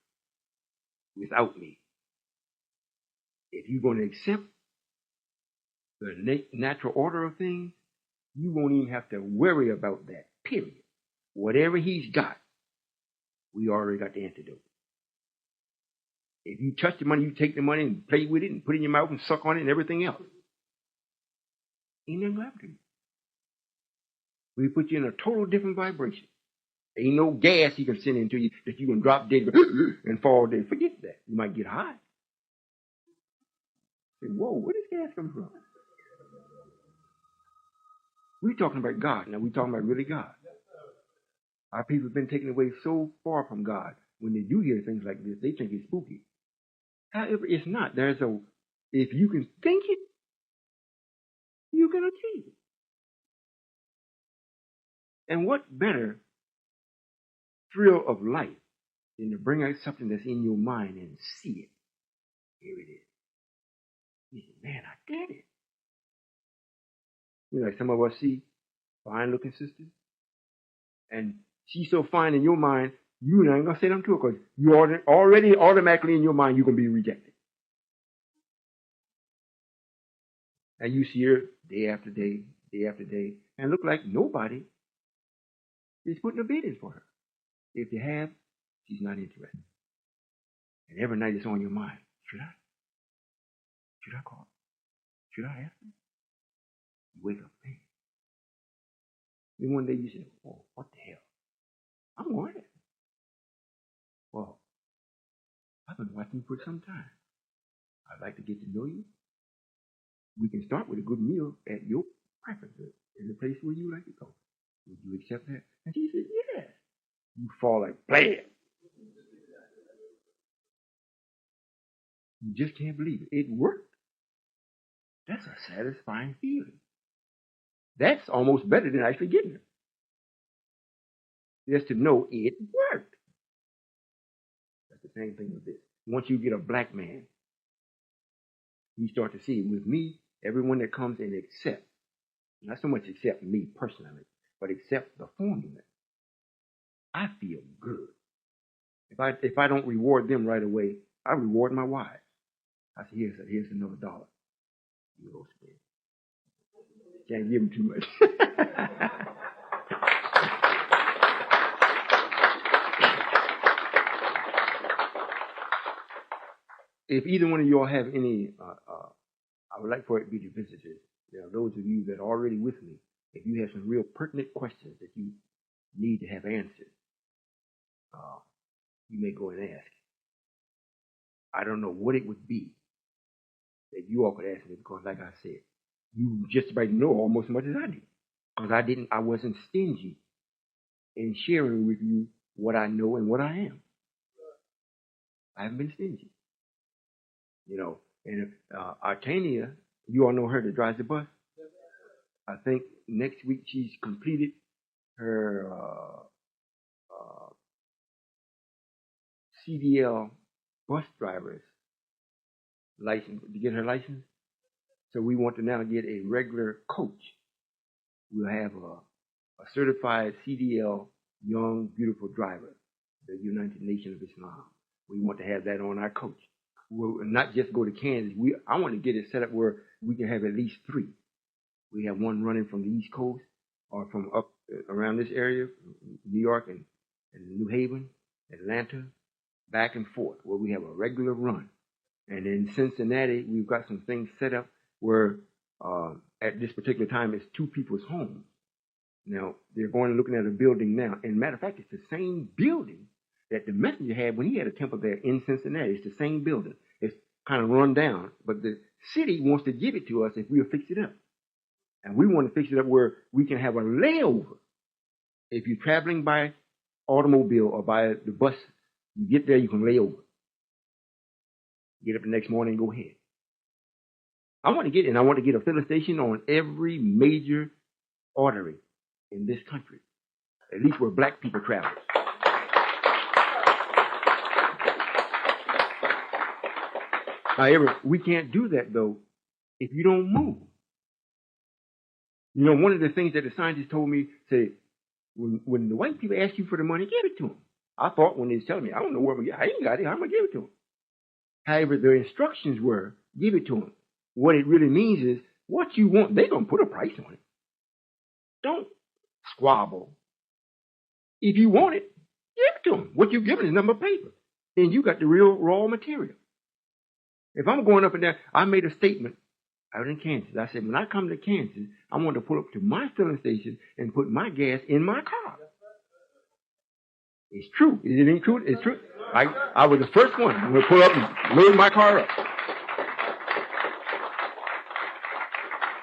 Without me. If you're going to accept the natural order of things, you won't even have to worry about that, period. Whatever he's got, we already got the antidote. If you touch the money, you take the money and play with it and put it in your mouth and suck on it and everything else. Ain't nothing going to happen to you. We put you in a total different vibration. Ain't no gas he can send into you that you can drop dead and fall dead. Forget that. You might get high. Say, whoa, where does gas come from? We're talking about God. Now we're talking about really God. Our people have been taken away so far from God. When they do hear things like this, they think it's spooky. However, it's not. If you can think it, you can achieve it. And what better thrill of life than to bring out something that's in your mind and see it? Here it is. You say, man, I get it. You know, like some of us see fine-looking sisters, and she's so fine in your mind, you're not going to say them to her because you already automatically in your mind you're going to be rejected. And you see her day after day, and look like nobody is putting a bid in for her. If they have, she's not interested. And every night it's on your mind. Should I call? Should I ask her? You wake up, man. Then one day you say, oh, what the hell? I'm worried. Well, I've been watching you for some time. I'd like to get to know you. We can start with a good meal at your preferences in the place where you like to go. Would you accept that? And she said, yes. You fall like, blam. You just can't believe it. It worked. That's a satisfying feeling. That's almost better than actually getting it. Just to know it worked. That's the same thing with this. Once you get a black man, you start to see it. With me, everyone that comes and accepts, not so much accept me personally, but accept the formula, I feel good. If I don't reward them right away, I reward my wife. I said, here's another $1. You go spend. Can't give them too much. If either one of y'all have any, I would like for it to be the visitors. There are those of you that are already with me. If you have some real pertinent questions that you need to have answered, you may go and ask. I don't know what it would be that you all could ask me because, like I said, you just about know almost as much as I do. Because I wasn't stingy in sharing with you what I know and what I am. I haven't been stingy. You know, and Artania, you all know her that drives the bus. I think next week she's completed her CDL bus driver's license to get her license. So we want to now get a regular coach. We'll have a certified CDL young beautiful driver, the United Nation of Islam. We want to have that on our coach. We'll not just go to Kansas. I want to get it set up where we can have at least 3. We have one running from the East Coast or from up around this area, New York and New Haven, Atlanta, back and forth, where we have a regular run. And in Cincinnati, we've got some things set up where at this particular time it's 2 people's homes. Now, they're going and looking at a building now. And matter of fact, it's the same building that the messenger had when he had a temple there in Cincinnati. It's the same building. It's kind of run down, but the city wants to give it to us if we'll fix it up. And we want to fix it up where we can have a layover. If you're traveling by automobile or by the bus, you get there, you can lay over. Get up the next morning and go ahead. I want to get a filling station on every major artery in this country, at least where black people travel. However, we can't do that, though, if you don't move. You know, one of the things that the scientists told me, say, when the white people ask you for the money, give it to them. I thought when they was telling me, I don't know where I'm going to get it. I ain't got it. How am I going to give it to them? However, the instructions were, give it to them. What it really means is, what you want, they're going to put a price on it. Don't squabble. If you want it, give it to them. What you're giving is number of paper. Then you got the real raw material. If I'm going up and down, I made a statement out in Kansas. I said, when I come to Kansas, I want to pull up to my filling station and put my gas in my car. It's true. Is it ain't true? It's true. I was the first one. I'm going to pull up and load my car up.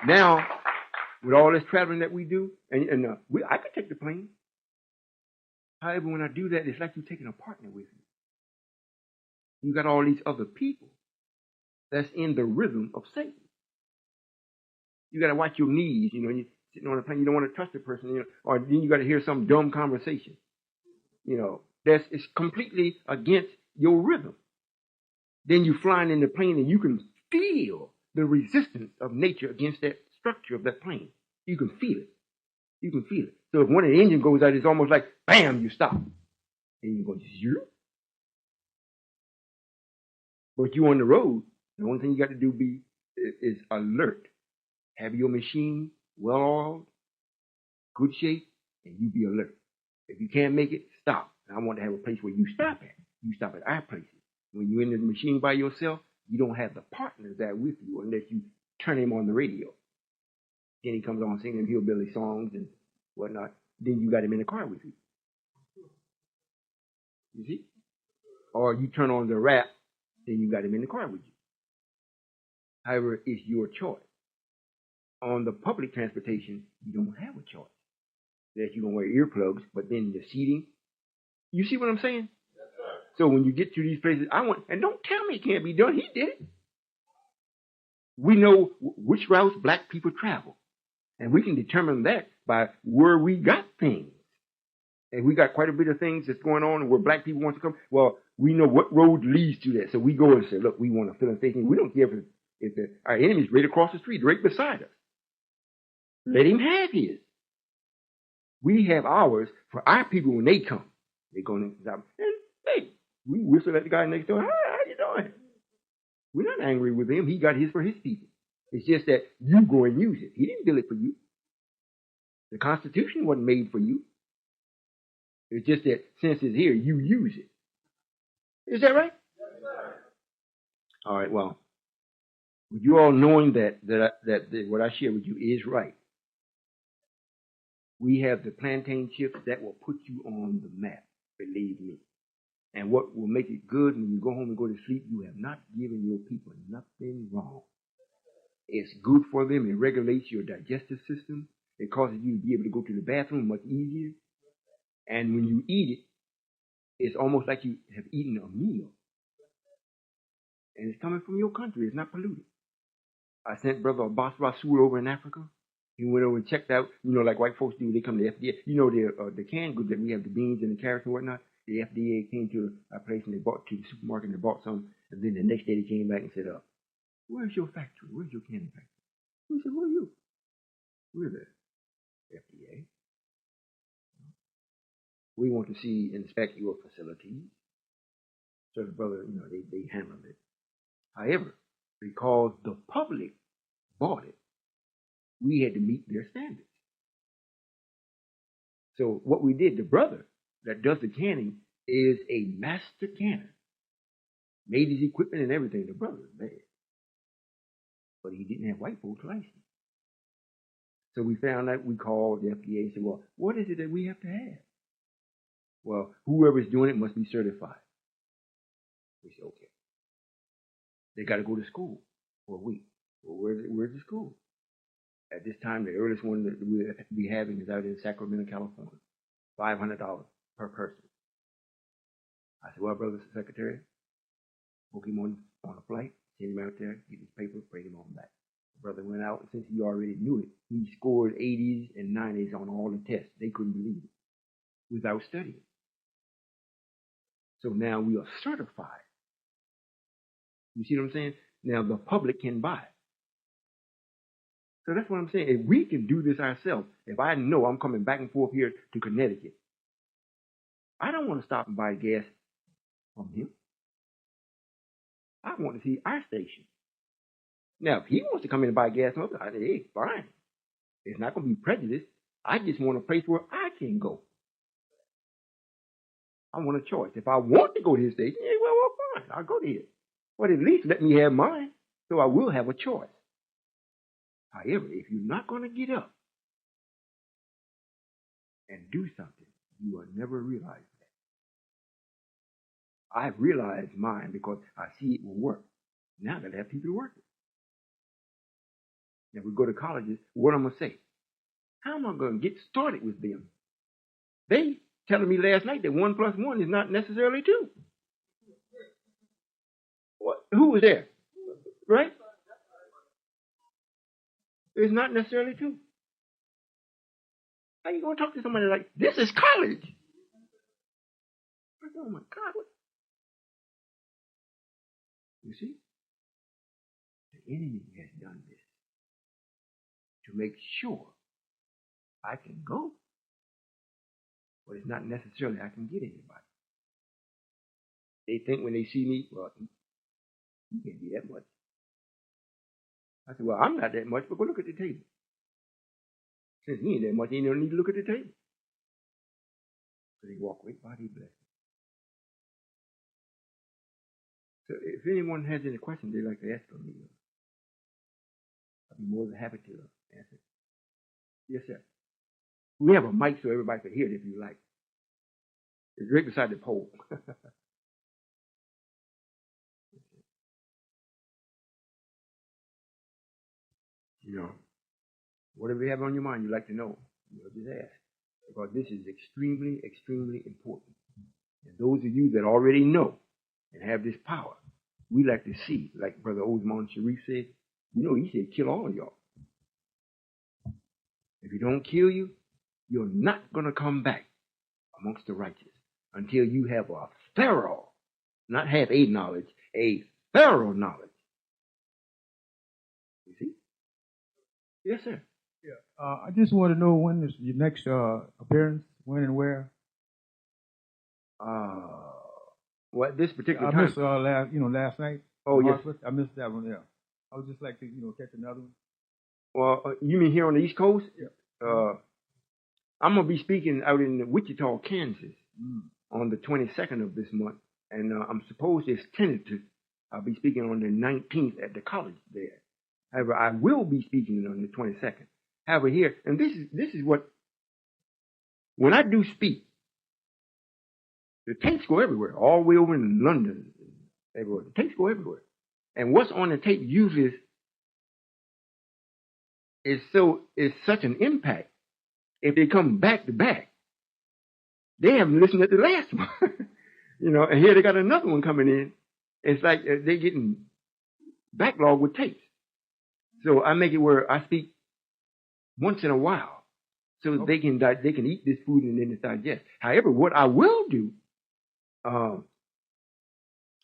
Now, with all this traveling that we do, I could take the plane. However, when I do that, it's like you're taking a partner with you. You got all these other people that's in the rhythm of Satan. You got to watch your knees. You know, you're sitting on a plane, you don't want to trust the person, you know, or then you got to hear some dumb conversation. You know, it's completely against your rhythm. Then you're flying in the plane and you can feel the resistance of nature against that structure of that plane. You can feel it. You can feel it. So if one of the engine goes out, it's almost like, bam, you stop. And you go, zero. But you on the road, the only thing you got to do is alert. Have your machine well oiled, good shape, and you be alert. If you can't make it, stop. And I want to have a place where you stop at. You stop at our places. When you're in the machine by yourself, you don't have the partner there with you unless you turn him on the radio. Then he comes on singing hillbilly songs and whatnot. Then you got him in the car with you. You see? Or you turn on the rap, then you got him in the car with you. However, it's your choice. On the public transportation, you don't have a choice. That you're going to wear earplugs, but then the seating. You see what I'm saying? Yes, sir. So when you get to these places, and don't tell me it can't be done. He did it. We know which routes black people travel. And we can determine that by where we got things. And we got quite a bit of things that's going on where black people want to come. Well, we know what road leads to that. So we go and say, look, we want to fill a station. We don't care if our enemy's right across the street, right beside us. Let him have his. We have ours for our people when they come. They're going to, and hey, We whistle at the guy next door. Hi, how you doing? We're not angry with him. He got his for his people. It's just that you go and use it. He didn't build it for you. The Constitution wasn't made for you. It's just that since it's here, you use it. Is that right? All right. Well, with you all knowing that what I share with you is right, we have the plantain chips that will put you on the map. Believe me. And what will make it good when you go home and go to sleep, you have not given your people nothing wrong. It's good for them. It regulates your digestive system. It causes you to be able to go to the bathroom much easier. And when you eat it, it's almost like you have eaten a meal. And it's coming from your country. It's not polluted. I sent Brother Abbas Rasul over in Africa. He went over and checked out, like white folks do. They come to the FDA. The canned goods that we have, the beans and the carrots and whatnot. The FDA came to a place and they bought to the supermarket and they bought some. And then the next day they came back and said, where's your factory? Where's your canning factory? We said, who are you? We're the FDA. We want to inspect your facilities. So the brother, they handled it. However, because the public bought it, we had to meet their standards. So what we did, the brother that does the canning is a master canner. Made his equipment and everything. The brother is bad. But he didn't have white folks' license. So we found out, we called the FDA and said, well, what is it that we have to have? Well, whoever's doing it must be certified. We said, okay. They got to go to school for a week. Well, where's the school? At this time, the earliest one that we'll be having is out in Sacramento, California. $500 per person. I said, well, brother secretary, book him on a flight, send him out there, get his paper, bring him on back. The brother went out, and since he already knew it, he scored 80s and 90s on all the tests. They couldn't believe it without studying. So now we are certified. You see what I'm saying? Now the public can buy. So that's what I'm saying. If we can do this ourselves, if I know I'm coming back and forth here to Connecticut, I don't want to stop and buy gas from him. I want to see our station. Now, if he wants to come in and buy gas from us, I say, hey, fine. It's not going to be prejudice. I just want a place where I can go. I want a choice. If I want to go to his station, yeah, well, fine. I'll go to his. But at least let me have mine, so I will have a choice. However, if you're not going to get up and do something, you will never realize that. I've realized mine because I see it will work. Now I got to have people to work it. Now we go to colleges, what am I going to say? How am I going to get started with them? They telling me last night that 1 + 1 is not necessarily 2. What? Who was there? Right? It's not necessarily 2. How you going to talk to somebody like, this is college? I said, oh my God. What? You see? The enemy has done this to make sure I can go. But it's not necessarily I can get anybody. They think when they see me, well, he can't be that much. I said, well, I'm not that much, but go look at the table. Since he ain't that much, he don't need to look at the table. So they walk right by, they bless. So if anyone has any questions they'd like to ask of me, I'd be more than happy to answer. Yes, sir. We have a mic so everybody can hear it if you like. It's right beside the pole. Whatever you have on your mind you'd like to know, just ask. Because this is extremely, extremely important. And those of you that already know and have this power, we like to see, like Brother Osman Sharif said, he said, kill all of y'all. If he don't kill you, you're not going to come back amongst the righteous until you have a thorough, not half a knowledge, a thorough knowledge. You see? Yes, sir. Yeah. I just want to know when is your next appearance, when and where? Well, at this particular I time. missed last night. Oh, yes. I missed that one. Yeah. I would just like to catch another one. Well, you mean here on the East Coast? Yeah. I'm gonna be speaking out in Wichita, Kansas, Mm. on the 22nd of this month, and I'm supposed it's tentative. I'll be speaking on the 19th at the college there. However, I will be speaking on the 22nd. However, here, and this is what, when I do speak, the tapes go everywhere, all the way over in London, everywhere. The tapes go everywhere, and what's on the tape usually is such an impact. If they come back to back, they haven't listened to the last one, and here they got another one coming in. It's like they're getting backlogged with tapes. So I make it where I speak once in a while, so they can eat this food and then it's digest. However, what I will do,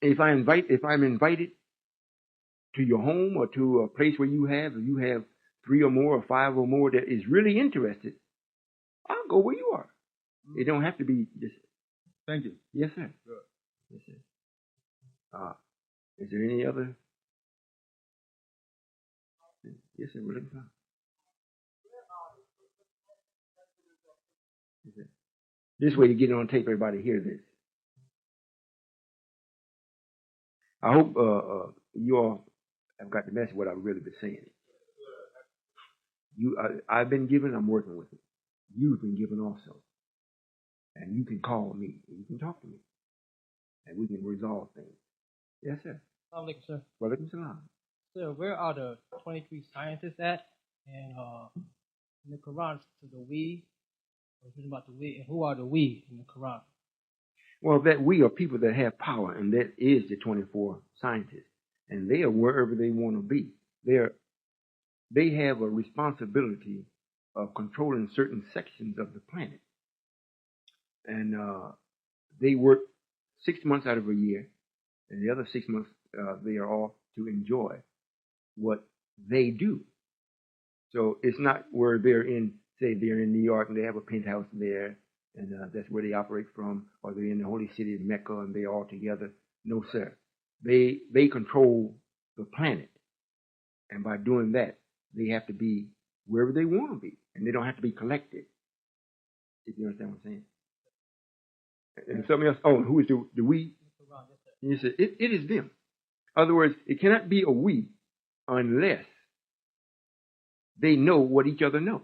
if I'm invited to your home or to a place where you have 3 or more or 5 or more that is really interested, I'll go where you are. Mm-hmm. It don't have to be just. Thank you. Yes, sir. Good. Yes, sir. Is there any other? Yes, sir. We're looking for. This way to get it on tape, everybody hear this. I hope you all have got the message what I've really been saying. I've been given, I'm working with it. You've been given also. And you can call me, and you can talk to me, and we can resolve things. Yes, sir. Assalamu alaikum, sir. Walaikum salam. Sir, where are the 23 scientists at? And in the Quran, to the we, or written about the we, and who are the we in the Quran? Well, that we are people that have power, and that is the 24 scientists, and they are wherever they want to be. They have a responsibility of controlling certain sections of the planet, and they work 6 months out of a year, and the other 6 months they are off to enjoy what they do. So it's not where they're in New York and they have a penthouse there, and that's where they operate from, or they're in the holy city of Mecca and they're all together. No, sir. They control the planet, and by doing that, they have to be wherever they want to be, and they don't have to be collected. If you understand what I'm saying. And something else. Oh, who is the we? And you say it is them. In other words, it cannot be a we unless they know what each other know.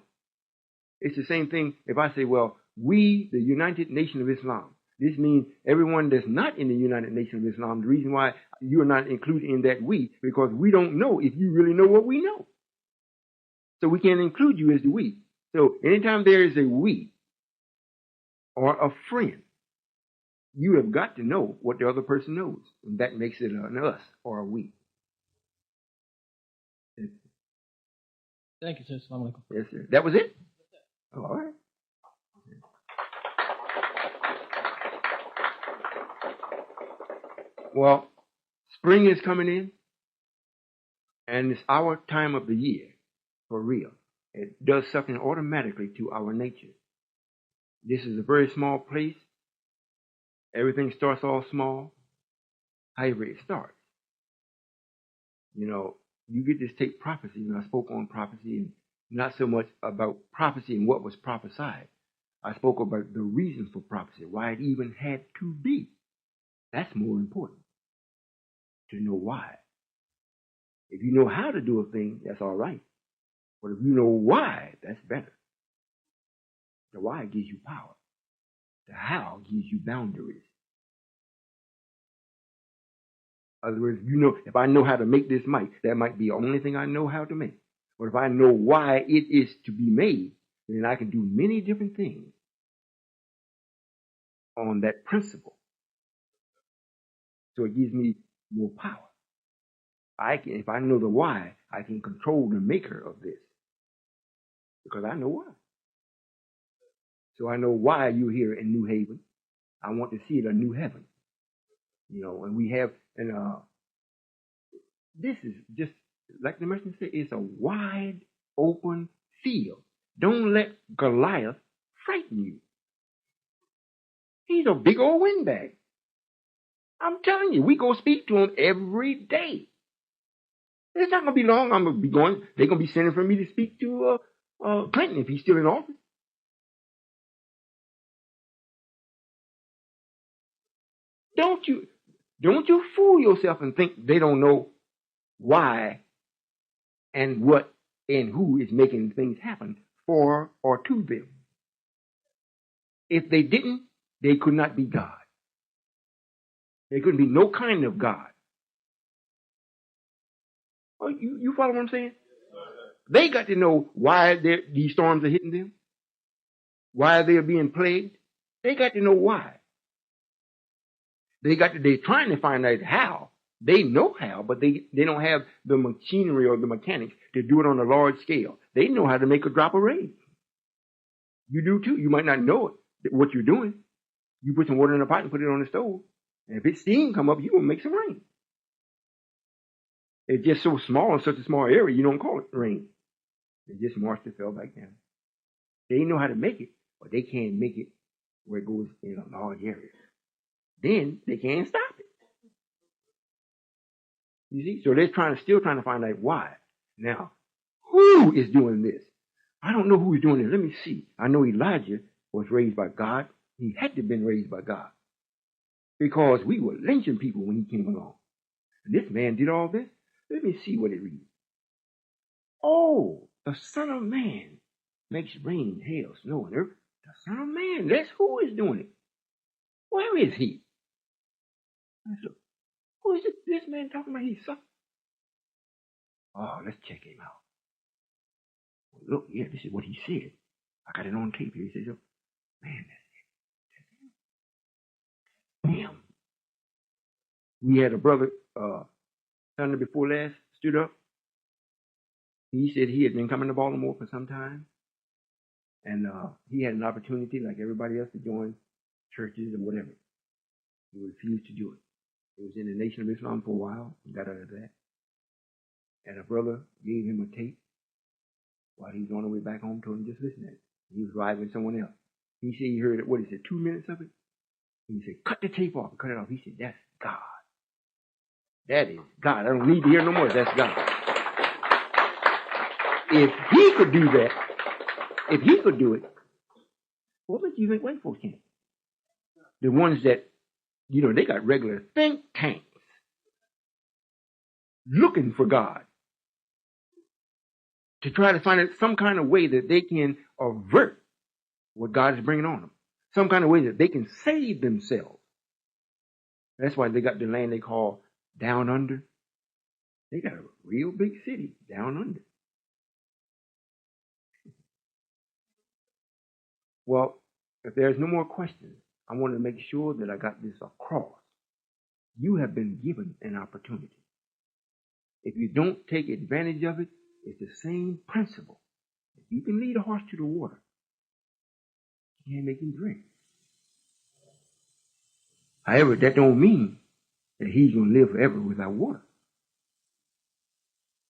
It's the same thing if I say, well, we, the United Nation of Islam. This means everyone that's not in the United Nation of Islam. The reason why you're not included in that we, because we don't know if you really know what we know. So we can't include you as the we. So anytime there is a we or a friend, you have got to know what the other person knows. And that makes it an us or a we. Thank you, sir. Assalamu alaikum. Yes, sir. That was it? Oh, all right. Well, spring is coming in, and it's our time of the year, for real. It does something automatically to our nature. This is a very small place. Everything starts off small. However, it starts. You get this take prophecy, and I spoke on prophecy, and not so much about prophecy and what was prophesied. I spoke about the reason for prophecy, why it even had to be. That's more important, to know why. If you know how to do a thing, that's all right. But if you know why, that's better. The why gives you power. The how gives you boundaries. In other words, if I know how to make this mic, that might be the only thing I know how to make. But if I know why it is to be made, then I can do many different things on that principle. So it gives me more power. If I know the why, I can control the maker of this. Because I know why. So I know why you're here in New Haven. I want to see it a new heaven. And we have, this is just, like the merchant said, it's a wide open field. Don't let Goliath frighten you. He's a big old windbag. I'm telling you, we go speak to them every day. It's not going to be long. I'm going to be going. They're going to be sending for me to speak to Clinton if he's still in office. Don't you fool yourself and think they don't know why and what and who is making things happen for or to them. If they didn't, they could not be God. There couldn't be no kind of God. Oh, you follow what I'm saying? They got to know why these storms are hitting them, why they're being plagued. They got to know why. They're trying to find out how. They know how, but they don't have the machinery or the mechanics to do it on a large scale. They know how to make a drop of rain. You do too. You might not know it, what you're doing. You put some water in a pot and put it on the stove. And if it's steam come up, you're going to make some rain. It's just so small in such a small area, you don't call it rain. It's just moisture fell back down. They know how to make it, but they can't make it where it goes in a large area. Then they can't stop it. You see? So they're still trying to find out why. Now, who is doing this? I don't know who is doing this. Let me see. I know Elijah was raised by God. He had to have been raised by God. Because we were lynching people when he came along. And this man did all this. Let me see what it reads. Oh, the Son of Man makes rain, hail, snow, and earth. The Son of Man. That's who is doing it. Where is he? I said, who is this man talking about? He's suffering. Oh, let's check him out. Look, yeah, this is what he said. I got it on tape here. He says, man, that's him. We had a brother, Sunday before last, stood up. He said he had been coming to Baltimore for some time. And he had an opportunity, like everybody else, to join churches or whatever. He refused to do it. He was in the Nation of Islam for a while. He got out of that. And a brother gave him a tape while he was on the way back home, told him just listen to it. He was riding with someone else. He said he heard it, 2 minutes of it? He said, cut the tape off, cut it off. He said, that's God. That is God. I don't need to hear no more. That's God. If he could do that, if he could do it, what makes you think white folks can't? The ones that, they got regular think tanks looking for God to try to find some kind of way that they can avert what God is bringing on them. Some kind of way that they can save themselves. That's why they got the land they call down under. They got a real big city down under. Well, if there's no more questions, I want to make sure that I got this across. You have been given an opportunity. If you don't take advantage of it, it's the same principle. If you can lead a horse to the water, you can't make him drink. However, that don't mean that he's going to live forever without water.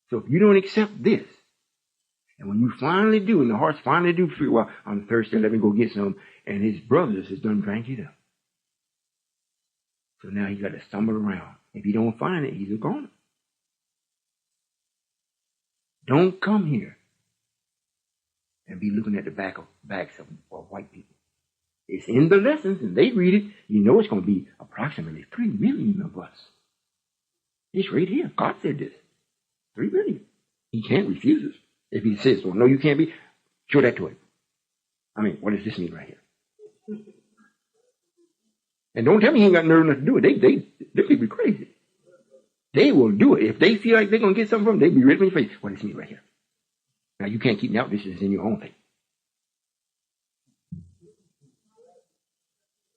So if you don't accept this, and when you finally do, and the horse finally do feel, well, I'm thirsty, let me go get some, and his brothers has done drank it up. So now he got to stumble around. If he don't find it, he's a goner. Don't come here and be looking at the backs of white people. It's in the lessons, and they read it. You know it's going to be approximately 3 million of us. It's right here. God said this. 3 million. He can't refuse us. If he says, well, no, you can't be, show that to him. I mean, what does this mean right here? And don't tell me he ain't got nerve enough to do it. They could be crazy. They will do it. If they feel like they're going to get something from them, they be right in your face. What does this mean right here? Now, you can't keep me out. This is in your own thing.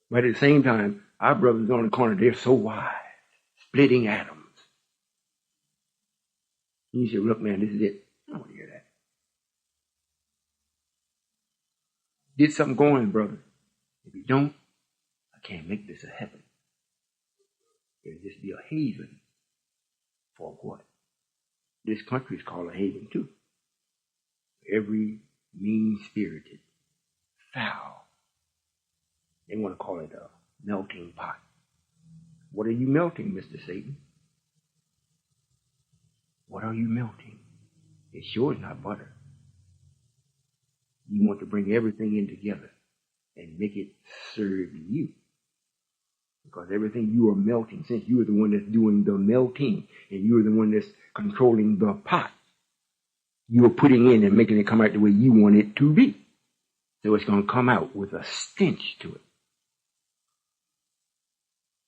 But at the same time, our brothers on the corner, they're so wise. Splitting atoms. And you say, look, man, this is it. I don't want to hear that. Get something going, brother. If you don't, I can't make this a heaven. It'll just be a haven. For what? This country is called a haven, too. Every mean-spirited, foul, they want to call it a melting pot. What are you melting, Mr. Satan? What are you melting? It sure is not butter. You want to bring everything in together and make it serve you. Because everything you are melting, since you are the one that's doing the melting and you are the one that's controlling the pot, you are putting in and making it come out the way you want it to be. So it's going to come out with a stench to it.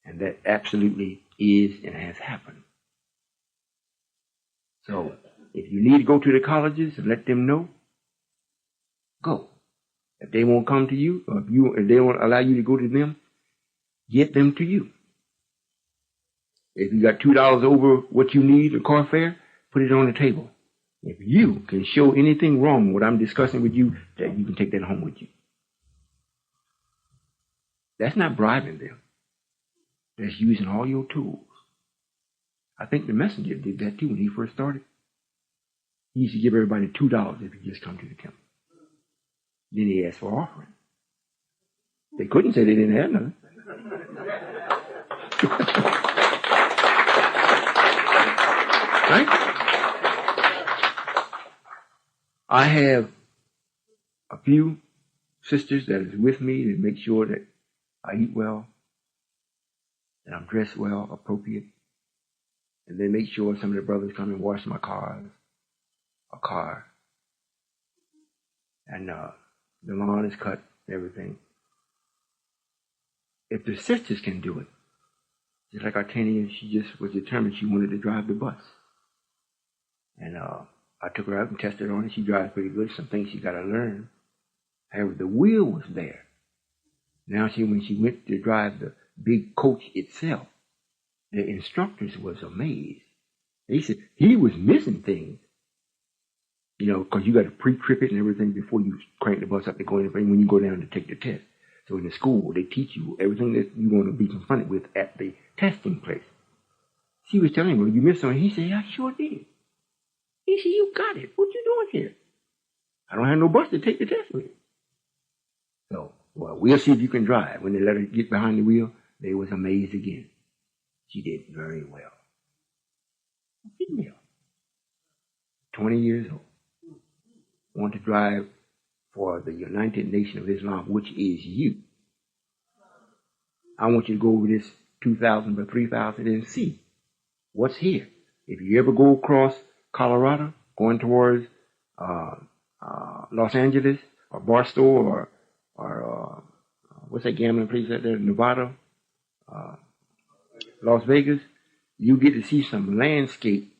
And that absolutely is and has happened. So if you need to go to the colleges and let them know, go. If they won't come to you, or if they won't allow you to go to them, get them to you. If you got $2 over what you need, a car fare, put it on the table. If you can show anything wrong with what I'm discussing with you, that you can take that home with you. That's not bribing them. That's using all your tools. I think the messenger did that too when he first started. He used to give everybody $2 if you just come to the temple. Then he asked for offering. They couldn't say they didn't have nothing. Right? I have a few sisters that is with me to make sure that I eat well, that I'm dressed well, appropriate, and they make sure some of the brothers come and wash my car, and the lawn is cut, everything. If the sisters can do it, just like Artania, she just was determined she wanted to drive the bus. And I took her out and tested her on it. She drives pretty good. Some things she got to learn. However, the wheel was there. Now when she went to drive the big coach itself, the instructors was amazed. They said he was missing things. You know, because you got to pre-trip it and everything before you crank the bus up to go in when you go down to take the test. So in the school, they teach you everything that you're going to be confronted with at the testing place. She was telling him, well, you missed something. He said, I sure did. He said, you got it. What you doing here? I don't have no bus to take the test with. So, well, we'll see if you can drive. When they let her get behind the wheel, they was amazed again. She did very well. A female. 20 years old. Want to drive for the United Nation of Islam, which is you. I want you to go over this 2,000 by 3,000 and see what's here. If you ever go across Colorado, going towards Los Angeles or Barstow or what's that gambling place out there, Nevada, Las Vegas, you get to see some landscape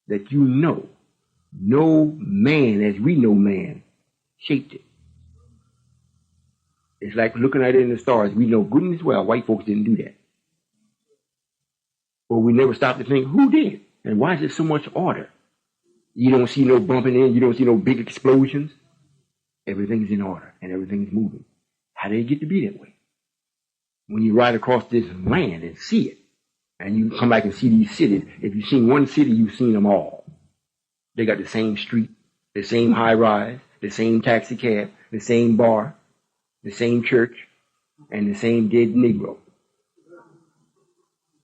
that you know no man, as we know man, shaped it. It's like looking at it in the stars. We know good and well white folks didn't do that. But we never stop to think, who did? And why is there so much order? You don't see no bumping in. You don't see no big explosions. Everything's in order and everything's moving. How did it get to be that way? When you ride across this land and see it, and you come back and see these cities, if you've seen one city, you've seen them all. They got the same street, the same high rise, the same taxi cab, the same bar, the same church, and the same dead Negro.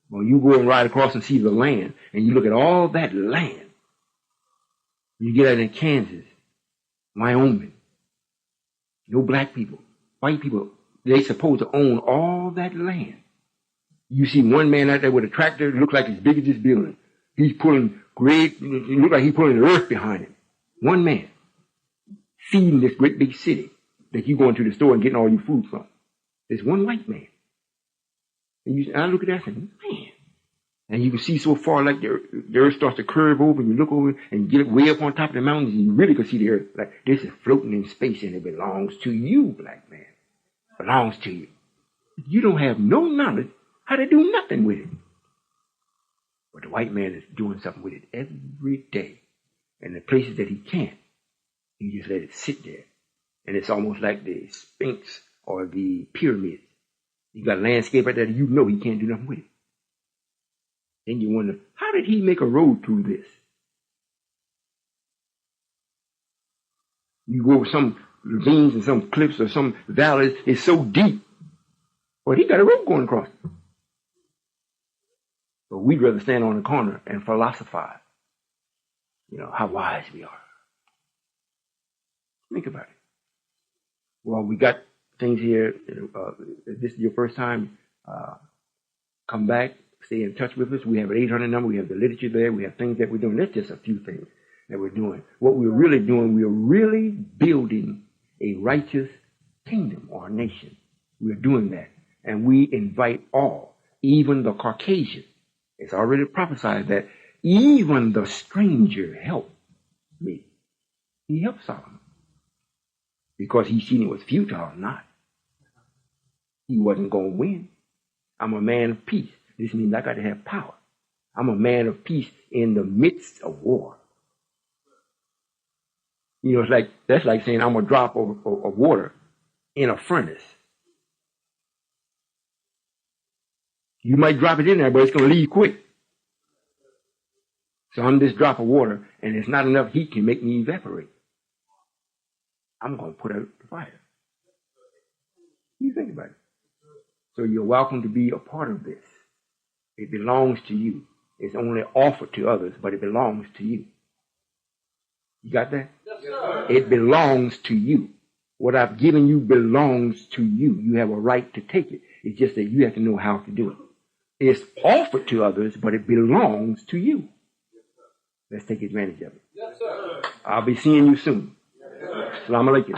When you go and ride across and see the land, and you look at all that land, you get out in Kansas, Wyoming, no black people, white people, they supposed to own all that land. You see one man out there with a tractor, look like as big as this building. He's pulling it look like he's pulling the earth behind him. One man feeding this great big city that you going to the store and getting all your food from. There's one white man. And I look at that and say, man. And you can see so far like the earth starts to curve over and you look over and you get way up on top of the mountains and you really can see the earth. Like this is floating in space and it belongs to you, black man. Belongs to you. You don't have no knowledge how to do nothing with it. But the white man is doing something with it every day. And the places that he can't, he just let it sit there. And it's almost like the Sphinx or the pyramids. You got a landscape out there that you know he can't do nothing with it. Then you wonder, how did he make a road through this? You go over some ravines and some cliffs or some valleys, it's so deep. Well, he got a road going across it. But we'd rather stand on the corner and philosophize, how wise we are. Think about it. Well, we got things here. If this is your first time, come back, stay in touch with us. We have an 800 number. We have the literature there. We have things that we're doing. That's just a few things that we're doing. What we're really doing, we're really building a righteous kingdom or nation. We're doing that. And we invite all, even the Caucasian. It's already prophesied that even the stranger helped me. He helped Solomon. Because he seen it was futile, not. He wasn't going to win. I'm a man of peace. This means I got to have power. I'm a man of peace in the midst of war. That's like saying I'm a drop of water in a furnace. You might drop it in there, but it's going to leave quick. So I'm this drop of water, and it's not enough heat to make me evaporate. I'm going to put out the fire. You think about it. So you're welcome to be a part of this. It belongs to you. It's only offered to others, but it belongs to you. You got that? Yes, sir. It belongs to you. What I've given you belongs to you. You have a right to take it. It's just that you have to know how to do it. It's offered to others, but it belongs to you. Let's take advantage of it. Yes, sir. I'll be seeing you soon. Assalamu alaikum.